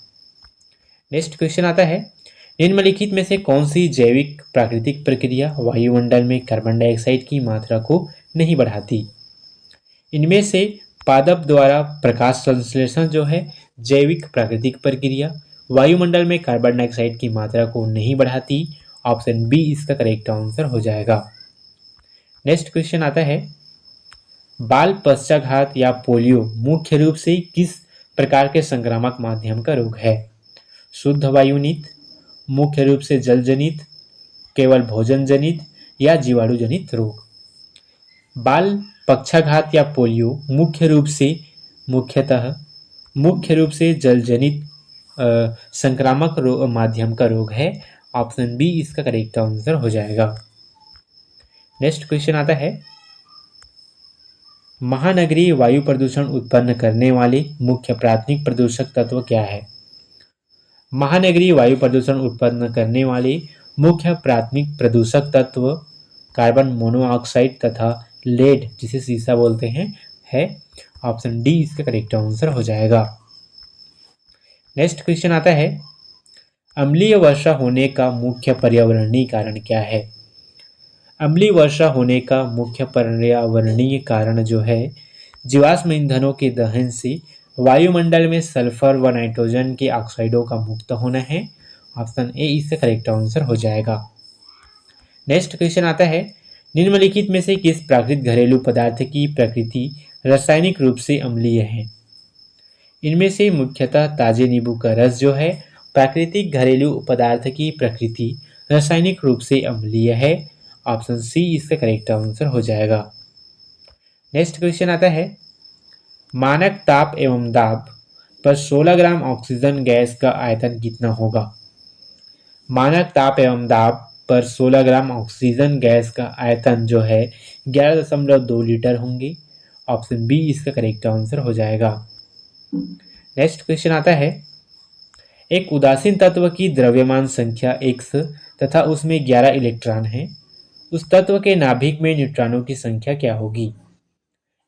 नेक्स्ट क्वेश्चन आता है, निम्नलिखित में से कौन सी जैविक प्राकृतिक प्रक्रिया वायुमंडल में कार्बन डाइऑक्साइड की मात्रा को नहीं बढ़ाती? इनमें से पादप द्वारा प्रकाश संश्लेषण जो है जैविक प्राकृतिक प्रक्रिया वायुमंडल में कार्बन डाइऑक्साइड की मात्रा को नहीं बढ़ाती। ऑप्शन बी इसका करेक्ट आंसर हो जाएगा। नेक्स्ट क्वेश्चन आता है, बाल पक्षाघात या पोलियो मुख्य रूप से किस प्रकार के संक्रामक माध्यम का रोग है? शुद्ध वायुनित, मुख्य रूप से जलजनित, केवल भोजन जनित या जीवाणु जनित रोग? बाल पक्षाघात या पोलियो मुख्य रूप से जलजनित संक्रामक माध्यम का रोग है। ऑप्शन बी इसका करेक्ट आंसर हो जाएगा। नेक्स्ट क्वेश्चन आता है, महानगरीय वायु प्रदूषण उत्पन्न करने वाले मुख्य प्राथमिक प्रदूषक तत्व क्या है? महानगरीय वायु प्रदूषण उत्पन्न करने वाले मुख्य प्राथमिक प्रदूषक तत्व कार्बन मोनोऑक्साइड तथा लेड, जिसे सीसा बोलते हैं, है। ऑप्शन डी इसका करेक्ट आंसर हो जाएगा। नेक्स्ट क्वेश्चन आता है, अम्लीय वर्षा होने का मुख्य पर्यावरणीय कारण क्या है? अम्लीय वर्षा होने का मुख्य पर्यावरणीय कारण जो है जीवाश्म ईंधनों के दहन से वायुमंडल में सल्फर व नाइट्रोजन के ऑक्साइडों का मुक्त होना है। ऑप्शन ए इसका करेक्ट आंसर हो जाएगा। नेक्स्ट क्वेश्चन आता है, निम्नलिखित में से किस प्राकृतिक घरेलू पदार्थ की प्रकृति रासायनिक रूप से अम्लीय है? इनमें से मुख्यतः ताजे नींबू का रस जो है प्राकृतिक घरेलू पदार्थ की प्रकृति रासायनिक रूप से अम्लीय है। ऑप्शन सी इसका करेक्ट आंसर हो जाएगा। नेक्स्ट क्वेश्चन आता है, मानक ताप एवं दाब पर 16 ग्राम ऑक्सीजन गैस का आयतन कितना होगा? मानक ताप एवं दाब पर 16 ग्राम ऑक्सीजन गैस का आयतन जो है 11.2 लीटर होंगे। ऑप्शन बी इसका करेक्ट आंसर हो जाएगा। नेक्स्ट क्वेश्चन आता है, एक उदासीन तत्व की द्रव्यमान संख्या x तथा उसमें 11 इलेक्ट्रॉन हैं। उस तत्व के नाभिक में न्यूट्रॉनों की संख्या क्या होगी?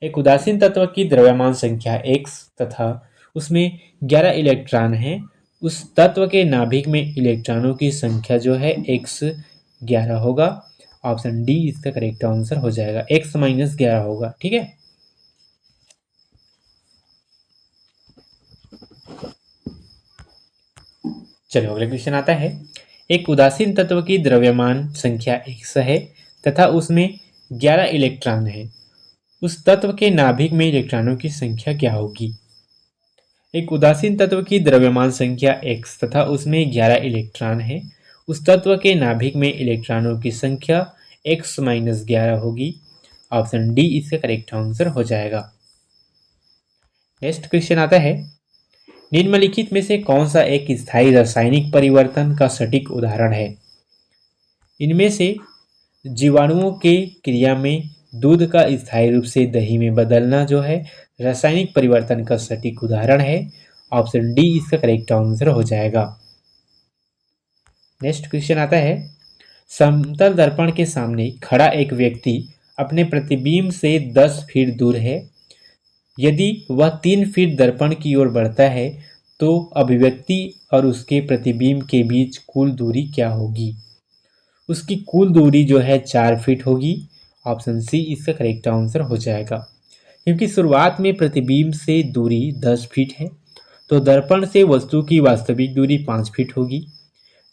एक उदासीन तत्व की द्रव्यमान संख्या x तथा उसमें 11 इलेक्ट्रॉन हैं। उस तत्व के नाभिक में इलेक्ट्रॉनों की संख्या जो है x 11 होगा। ऑप्शन डी इसका करेक्ट आंसर हो जाएगा, x माइनस 11 होगा। ठीक है, चलो अगला क्वेश्चन आता है, एक उदासीन तत्व की द्रव्यमान संख्या x है तथा उसमें 11 इलेक्ट्रॉन है। उस तत्व के नाभिक में इलेक्ट्रॉनों की संख्या क्या होगी? एक उदासीन तत्व की द्रव्यमान संख्या x तथा उसमें 11 इलेक्ट्रॉन है। उस तत्व के नाभिक में इलेक्ट्रॉनों की संख्या x माइनस 11 होगी। ऑप्शन डी इसका करेक्ट आंसर हो जाएगा। नेक्स्ट क्वेश्चन आता है, निम्नलिखित में से कौन सा एक स्थायी रासायनिक परिवर्तन का सटीक उदाहरण है? इनमें से जीवाणुओं के क्रिया में दूध का स्थायी रूप से दही में बदलना जो है रासायनिक परिवर्तन का सटीक उदाहरण है। ऑप्शन डी इसका करेक्ट आंसर हो जाएगा। नेक्स्ट क्वेश्चन आता है, समतल दर्पण के सामने खड़ा एक व्यक्ति अपने प्रतिबिंब से 10 फीट दूर है। यदि वह 3 फीट दर्पण की ओर बढ़ता है तो अभिव्यक्ति और उसके प्रतिबिंब के बीच कुल दूरी क्या होगी? उसकी कुल दूरी जो है 4 फीट होगी। ऑप्शन सी इसका करेक्ट आंसर हो जाएगा। क्योंकि शुरुआत में प्रतिबिंब से दूरी 10 फीट है तो दर्पण से वस्तु की वास्तविक दूरी 5 फीट होगी।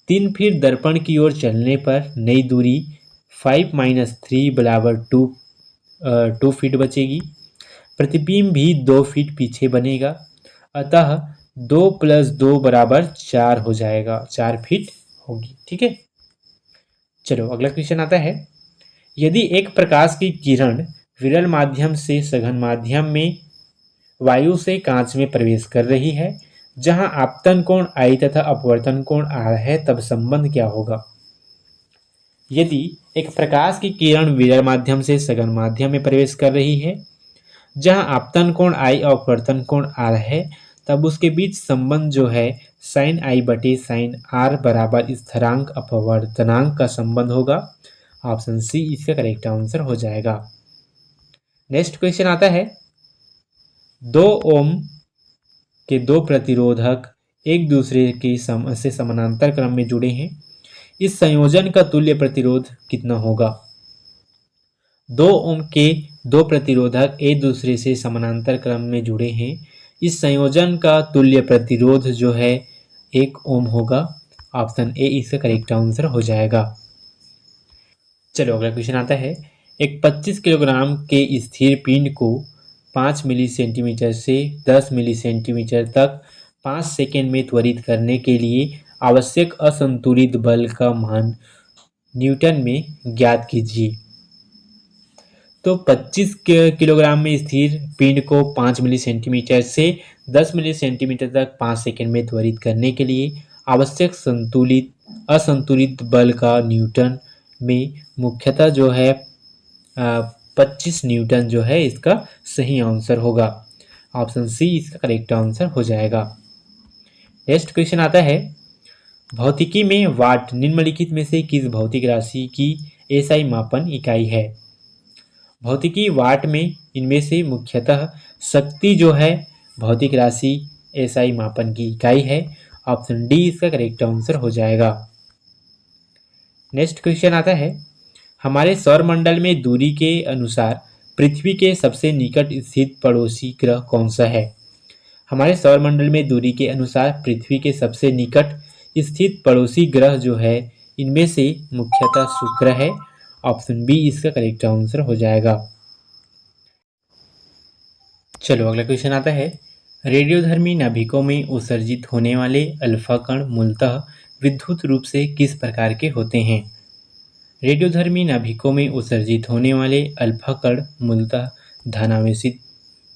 3 फीट दर्पण की ओर चलने पर नई दूरी 5 माइनस 3 बराबर 2 फीट बचेगी। प्रतिबिंब भी 2 फीट पीछे बनेगा, अतः 2 प्लस 2 बराबर 4 हो जाएगा, 4 फीट होगी। ठीक है, चलो अगला क्वेश्चन आता है, यदि एक प्रकाश की किरण विरल माध्यम से सघन माध्यम में वायु से कांच में प्रवेश कर रही है जहां आपतन कोण I तथा अपवर्तन कोण R है, तब संबंध क्या होगा? यदि एक प्रकाश की किरण विरल माध्यम से सघन माध्यम में प्रवेश कर रही है जहां आपतन कोण I और अपवर्तन कोण R है, तब उसके बीच संबंध जो है साइन I बटे साइन R बराबर स्थिरांक अपवर्तनांक का संबंध होगा। ऑप्शन सी इसका करेक्ट आंसर हो जाएगा। नेक्स्ट क्वेश्चन आता है, 2 ओम के 2 प्रतिरोधक एक दूसरे के से समानांतर क्रम में जुड़े हैं। इस संयोजन का तुल्य प्रतिरोध कितना होगा? 2 ओम के 2 प्रतिरोधक एक दूसरे से समानांतर क्रम में जुड़े हैं। इस संयोजन का तुल्य प्रतिरोध जो है 1 ओम होगा। ऑप्शन ए इसका करेक्ट आंसर हो जाएगा। चलो अगला क्वेश्चन आता है, एक 25 किलोग्राम के स्थिर पिंड को 5 मिली सेंटीमीटर से 10 मिली सेंटीमीटर तक 5 सेकेंड में त्वरित करने के लिए आवश्यक असंतुलित बल का मान न्यूटन में ज्ञात कीजिए। तो 25 किलोग्राम में स्थिर पिंड को 5 मिली सेंटीमीटर से 10 मिली सेंटीमीटर तक 5 सेकेंड में त्वरित करने के लिए आवश्यक असंतुलित बल का न्यूटन में मुख्यतः जो है 25 न्यूटन जो है इसका सही आंसर होगा। ऑप्शन सी इसका करेक्ट आंसर हो जाएगा। नेक्स्ट क्वेश्चन आता है, भौतिकी में वाट निम्नलिखित में से किस भौतिक राशि की एसआई मापन इकाई है? भौतिकी वाट में इनमें से मुख्यतः शक्ति जो है भौतिक राशि एसआई मापन की इकाई है। ऑप्शन डी इसका करेक्ट आंसर हो जाएगा। नेक्स्ट क्वेश्चन आता है, हमारे सौरमंडल में दूरी के अनुसार पृथ्वी के सबसे निकट स्थित पड़ोसी ग्रह कौन सा है? हमारे सौरमंडल में दूरी के अनुसार पृथ्वी के सबसे निकट स्थित पड़ोसी ग्रह जो है इनमें से मुख्यतः शुक्र है। ऑप्शन बी इसका करेक्ट आंसर हो जाएगा। चलो अगला क्वेश्चन आता है, रेडियोधर्मी नाभिकों में उत्सर्जित होने वाले अल्फा कण मूलतः विद्युत रूप से किस प्रकार के होते हैं? रेडियोधर्मी नाभिकों में उत्सर्जित होने वाले अल्फा कण मूलतः धनावेशित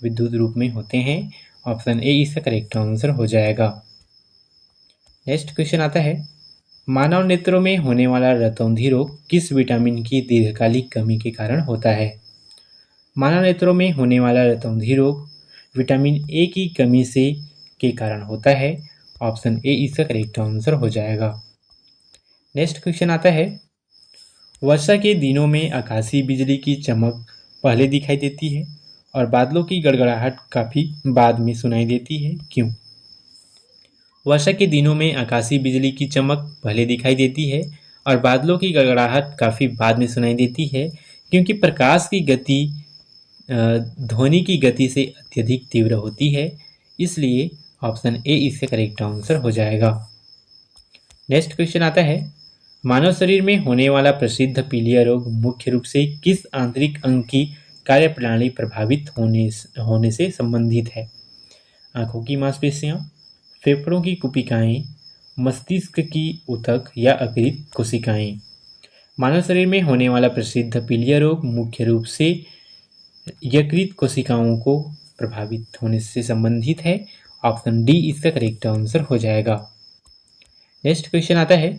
विद्युत रूप में होते हैं। ऑप्शन ए इसका करेक्ट आंसर हो जाएगा। नेक्स्ट क्वेश्चन आता है, मानव नेत्रों में होने वाला रतौंधी रोग किस विटामिन की दीर्घकालिक कमी के कारण होता है? मानव नेत्रों में होने वाला रतौंधी रोग विटामिन ए की कमी से के कारण होता है। ऑप्शन ए इसका करेक्ट आंसर हो जाएगा। नेक्स्ट क्वेश्चन आता है, वर्षा के दिनों में आकाशीय बिजली की चमक पहले दिखाई देती है और बादलों की गड़गड़ाहट काफ़ी बाद में सुनाई देती है, क्यों? वर्षा के दिनों में आकाशीय बिजली की चमक पहले दिखाई देती है और बादलों की गड़गड़ाहट काफ़ी बाद में सुनाई देती है, क्योंकि प्रकाश की गति ध्वनि की गति से अत्यधिक तीव्र होती है, इसलिए ऑप्शन ए इसका करेक्ट आंसर हो जाएगा। नेक्स्ट क्वेश्चन आता है, मानव शरीर में होने वाला प्रसिद्ध पीलिया रोग मुख्य रूप से किस आंतरिक अंग की कार्यप्रणाली प्रभावित होने से संबंधित है? आंखों की मांसपेशियां, फेफड़ों की कुपिकाएं, मस्तिष्क की ऊतक या अकृत कोशिकाएं? मानव शरीर में होने वाला प्रसिद्ध पीलिया रोग मुख्य रूप से यकृत कोशिकाओं को प्रभावित होने से संबंधित है। ऑप्शन डी इसका करेक्ट आंसर हो जाएगा। नेक्स्ट क्वेश्चन आता है,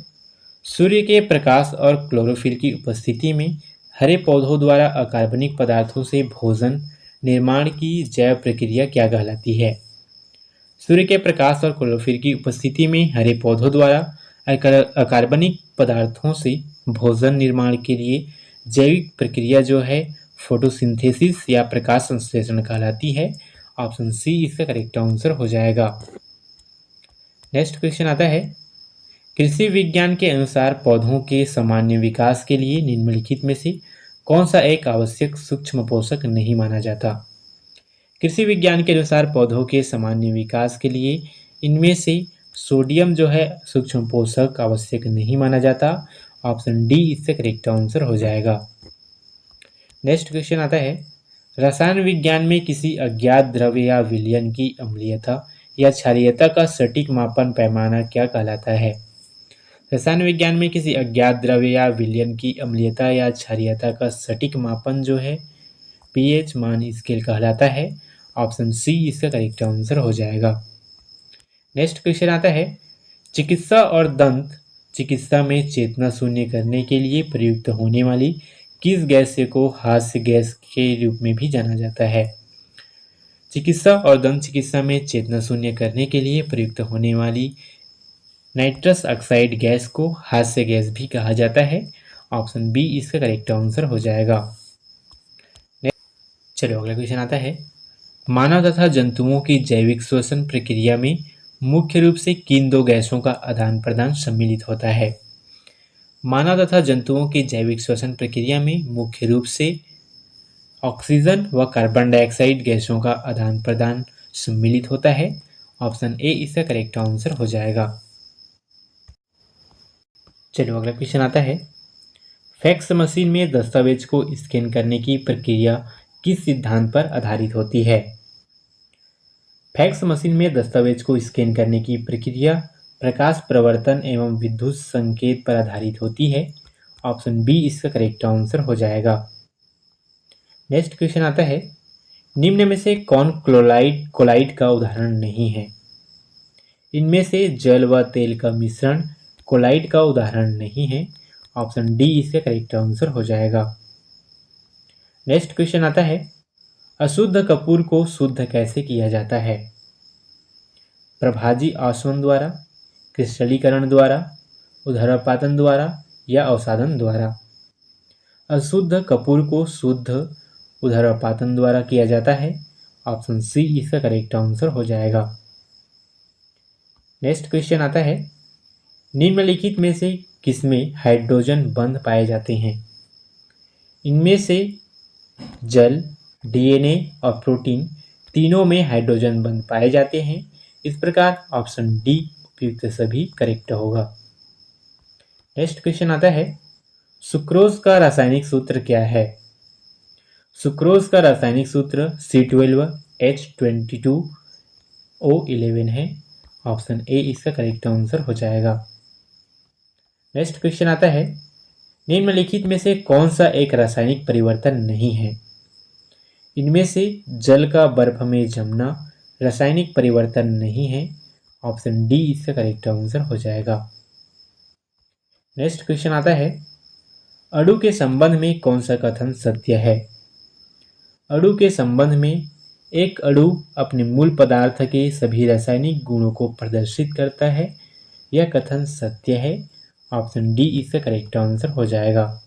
सूर्य के प्रकाश और क्लोरोफिल की उपस्थिति में हरे पौधों द्वारा अकार्बनिक पदार्थों से भोजन निर्माण की जैव प्रक्रिया क्या कहलाती है? सूर्य के प्रकाश और क्लोरोफिल की उपस्थिति में हरे पौधों द्वारा अकार्बनिक पदार्थों से भोजन निर्माण के लिए जैविक प्रक्रिया जो है फोटोसिंथेसिस या प्रकाश संश्लेषण कहलाती है। ऑप्शन सी इसका करेक्ट आंसर हो जाएगा। नेक्स्ट क्वेश्चन आता है, कृषि विज्ञान के अनुसार पौधों के सामान्य विकास के लिए निम्नलिखित में से कौन सा एक आवश्यक सूक्ष्म पोषक नहीं माना जाता? कृषि विज्ञान के अनुसार पौधों के सामान्य विकास के लिए इनमें से सोडियम जो है सूक्ष्म पोषक आवश्यक नहीं माना जाता। ऑप्शन डी इससे करेक्ट आंसर हो जाएगा। नेक्स्ट क्वेश्चन आता है, रसायन विज्ञान में किसी अज्ञात द्रव्य या विलयन की अम्लीयता या क्षारीयता का सटीक मापन पैमाना क्या कहलाता है? रसायन विज्ञान में किसी अज्ञात द्रव्य या विलयन की अम्लीयता या क्षारीयता का सटीक मापन जो है पीएच मान स्केल कहलाता है। ऑप्शन सी इसका करेक्ट आंसर हो जाएगा। नेक्स्ट क्वेश्चन आता है, चिकित्सा और दंत चिकित्सा में चेतना शून्य करने के लिए प्रयुक्त होने वाली किस गैस को हास्य गैस के रूप में भी जाना जाता है? चिकित्सा और दंत चिकित्सा में चेतना शून्य करने के लिए प्रयुक्त होने वाली नाइट्रस ऑक्साइड गैस को हास्य गैस भी कहा जाता है। ऑप्शन बी इसका करेक्ट आंसर हो जाएगा। चलो अगला क्वेश्चन आता है, मानव तथा जंतुओं की जैविक श्वसन प्रक्रिया में मुख्य रूप से किन दो गैसों का आदान प्रदान सम्मिलित होता है? मानव तथा जंतुओं की जैविक श्वसन प्रक्रिया में मुख्य रूप से ऑक्सीजन व कार्बन डाइऑक्साइड गैसों का आदान प्रदान सम्मिलित होता है। ऑप्शन ए इसका करेक्ट आंसर हो जाएगा। चलो अगला क्वेश्चन आता है, फैक्स मशीन में दस्तावेज को स्कैन करने की प्रक्रिया किस सिद्धांत पर आधारित होती है? फैक्स मशीन में दस्तावेज को स्कैन करने की प्रक्रिया प्रकाश प्रवर्तन एवं विद्युत संकेत पर आधारित होती है। ऑप्शन बी इसका करेक्ट आंसर हो जाएगा। नेक्स्ट क्वेश्चन आता है, निम्न में से कौन कोलाइड का उदाहरण नहीं है? इनमें से जल व तेल का मिश्रण कोलाइड का उदाहरण नहीं है। ऑप्शन डी इसका करेक्ट आंसर हो जाएगा। नेक्स्ट क्वेश्चन आता है, अशुद्ध कपूर को शुद्ध कैसे किया जाता है? प्रभाजी आसवन द्वारा, क्रिस्टलीकरण द्वारा, ऊर्ध्वपातन द्वारा या अवसादन द्वारा? अशुद्ध कपूर को शुद्ध ऊर्ध्वपातन द्वारा किया जाता है। ऑप्शन सी इसका करेक्ट आंसर हो जाएगा। नेक्स्ट क्वेश्चन आता है, निम्नलिखित में से किसमें हाइड्रोजन बंध पाए जाते हैं? इनमें से जल, डीएनए और प्रोटीन तीनों में हाइड्रोजन बंध पाए जाते हैं। इस प्रकार ऑप्शन डी उपयुक्त सभी करेक्ट होगा। नेक्स्ट क्वेश्चन आता है, सुक्रोज का रासायनिक सूत्र क्या है? सुक्रोज का रासायनिक सूत्र C12H22O11 है। ऑप्शन ए इसका करेक्ट आंसर हो जाएगा। नेक्स्ट क्वेश्चन आता है, निम्नलिखित में से कौन सा एक रासायनिक परिवर्तन नहीं है? इनमें से जल का बर्फ में जमना रासायनिक परिवर्तन नहीं है। ऑप्शन डी इसका करेक्ट आंसर हो जाएगा। नेक्स्ट क्वेश्चन आता है, अणु के संबंध में कौन सा कथन सत्य है? अणु के संबंध में एक अणु अपने मूल पदार्थ के सभी रासायनिक गुणों को प्रदर्शित करता है। यह कथन सत्य है। ऑप्शन डी इसका करेक्ट आंसर हो जाएगा।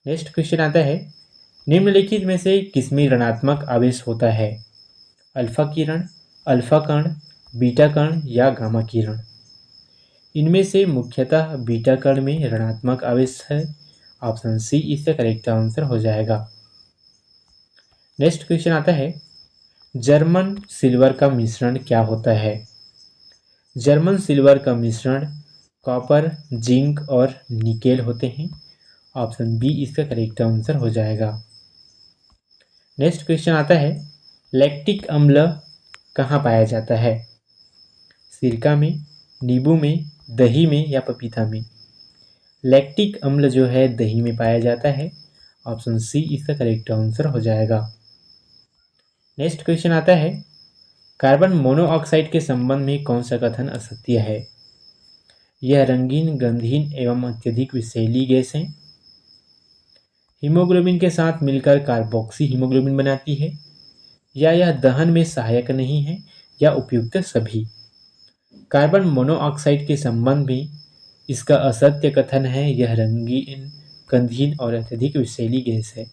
नेक्स्ट क्वेश्चन आता है, निम्नलिखित में से किसमें ऋणात्मक आवेश होता है? अल्फा किरण, अल्फा कण, बीटा कण या गामा किरण? इनमें से मुख्यतः बीटा कण में ऋणात्मक आवेश है। ऑप्शन सी इसका करेक्ट आंसर हो जाएगा। नेक्स्ट क्वेश्चन आता है, जर्मन सिल्वर का मिश्रण क्या होता है? जर्मन सिल्वर का मिश्रण कॉपर, जिंक और निकेल होते हैं। ऑप्शन बी इसका करेक्ट आंसर हो जाएगा। नेक्स्ट क्वेश्चन आता है, लैक्टिक अम्ल कहाँ पाया जाता है? सिरका में, नींबू में, दही में या पपीता में? लैक्टिक अम्ल जो है दही में पाया जाता है। ऑप्शन सी इसका करेक्ट आंसर हो जाएगा। नेक्स्ट क्वेश्चन आता है, कार्बन मोनोऑक्साइड के संबंध में कौन सा कथन असत्य है? यह रंगीन, गंधहीन एवं अत्यधिक विषैली गैस है। हीमोग्लोबिन के साथ मिलकर कार्बोक्सी हीमोग्लोबिन बनाती है। या यह दहन में सहायक नहीं है, या उपयुक्त सभी। कार्बन मोनोऑक्साइड के संबंध में इसका असत्य कथन है, यह रंगीन, गंधहीन और अत्यधिक विषैली गैस है।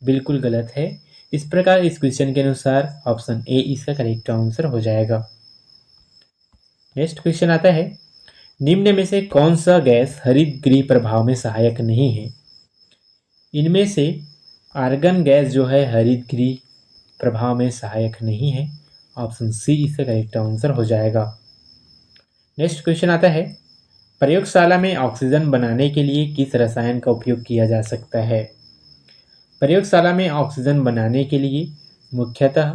बिल्कुल गलत है। इस प्रकार इस क्वेश्चन के अनुसार ऑप्शन ए इसका करेक्ट आंसर हो जाएगा। नेक्स्ट क्वेश्चन आता है, निम्न में से कौन सा गैस हरित गृह प्रभाव में सहायक नहीं है? इनमें से आर्गन गैस जो है हरित गृह प्रभाव में सहायक नहीं है। ऑप्शन सी इसका करेक्ट आंसर हो जाएगा। नेक्स्ट क्वेश्चन आता है, प्रयोगशाला में ऑक्सीजन बनाने के लिए किस रसायन का उपयोग किया जा सकता है? प्रयोगशाला में ऑक्सीजन बनाने के लिए मुख्यतः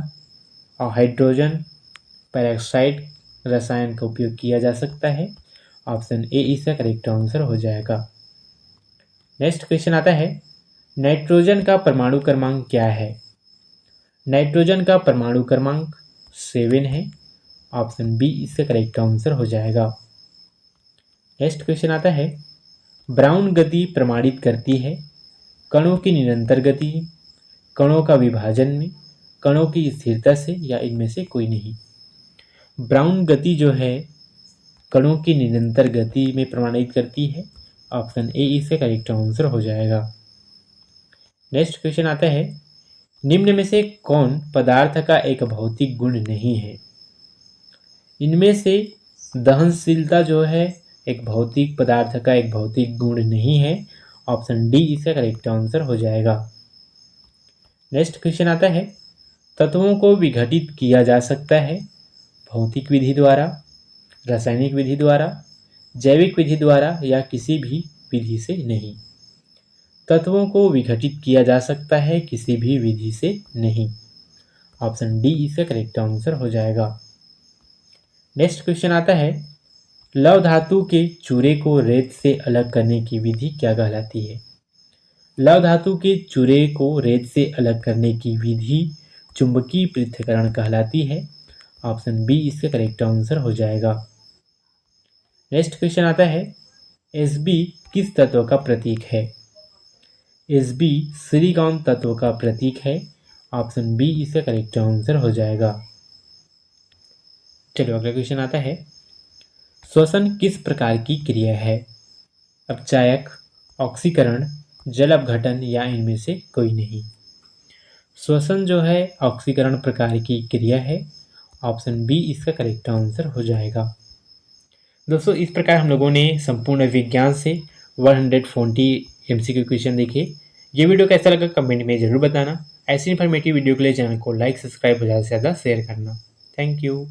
हाइड्रोजन पेरोक्साइड रसायन का उपयोग किया जा सकता है। ऑप्शन ए इसका करेक्ट आंसर हो जाएगा। नेक्स्ट क्वेश्चन आता है, नाइट्रोजन का परमाणु क्रमांक क्या है? नाइट्रोजन का परमाणु क्रमांक 7 है। ऑप्शन बी इसका करेक्ट आंसर हो जाएगा। नेक्स्ट क्वेश्चन आता है, ब्राउन गति प्रमाणित करती है कणों की निरंतर गति, कणों का विभाजन में, कणों की स्थिरता से या इनमें से कोई नहीं? ब्राउन गति जो है कणों की निरंतर गति में प्रमाणित करती है। ऑप्शन ए इसका करेक्ट आंसर हो जाएगा। नेक्स्ट क्वेश्चन आता है, निम्न में से कौन पदार्थ का एक भौतिक गुण नहीं है? इनमें से दहनशीलता जो है एक भौतिक पदार्थ का एक भौतिक गुण नहीं है। ऑप्शन डी इसका करेक्ट आंसर हो जाएगा। नेक्स्ट क्वेश्चन आता है, तत्वों को विघटित किया जा सकता है भौतिक विधि द्वारा, रासायनिक विधि द्वारा, जैविक विधि द्वारा या किसी भी विधि से नहीं? तत्वों को विघटित किया जा सकता है किसी भी विधि से नहीं। ऑप्शन डी इसका करेक्ट आंसर हो जाएगा। नेक्स्ट क्वेश्चन आता है, लौह धातु के चूरे को रेत से अलग करने की विधि क्या कहलाती है? लौह धातु के चूरे को रेत से अलग करने की विधि चुंबकीय पृथक्करण कहलाती है। ऑप्शन बी इसका करेक्ट आंसर हो जाएगा। नेक्स्ट क्वेश्चन आता है, Sb किस तत्व का प्रतीक है? Sb सिलिकॉन तत्व का प्रतीक है। ऑप्शन बी इसका करेक्ट आंसर हो जाएगा। चलिए अगला क्वेश्चन आता है, श्वसन किस प्रकार की क्रिया है? अपचायक, ऑक्सीकरण, जल अपघटन या इनमें से कोई नहीं? श्वसन जो है ऑक्सीकरण प्रकार की क्रिया है। ऑप्शन बी इसका करेक्ट आंसर हो जाएगा। दोस्तों इस प्रकार हम लोगों ने संपूर्ण विज्ञान से 140 MCQ क्वेश्चन देखे। ये वीडियो कैसा लगा कमेंट में ज़रूर बताना। ऐसी इन्फॉर्मेटिव वीडियो के लिए चैनल को लाइक, सब्सक्राइब और ज़्यादा से ज़्यादा शेयर करना। Thank you.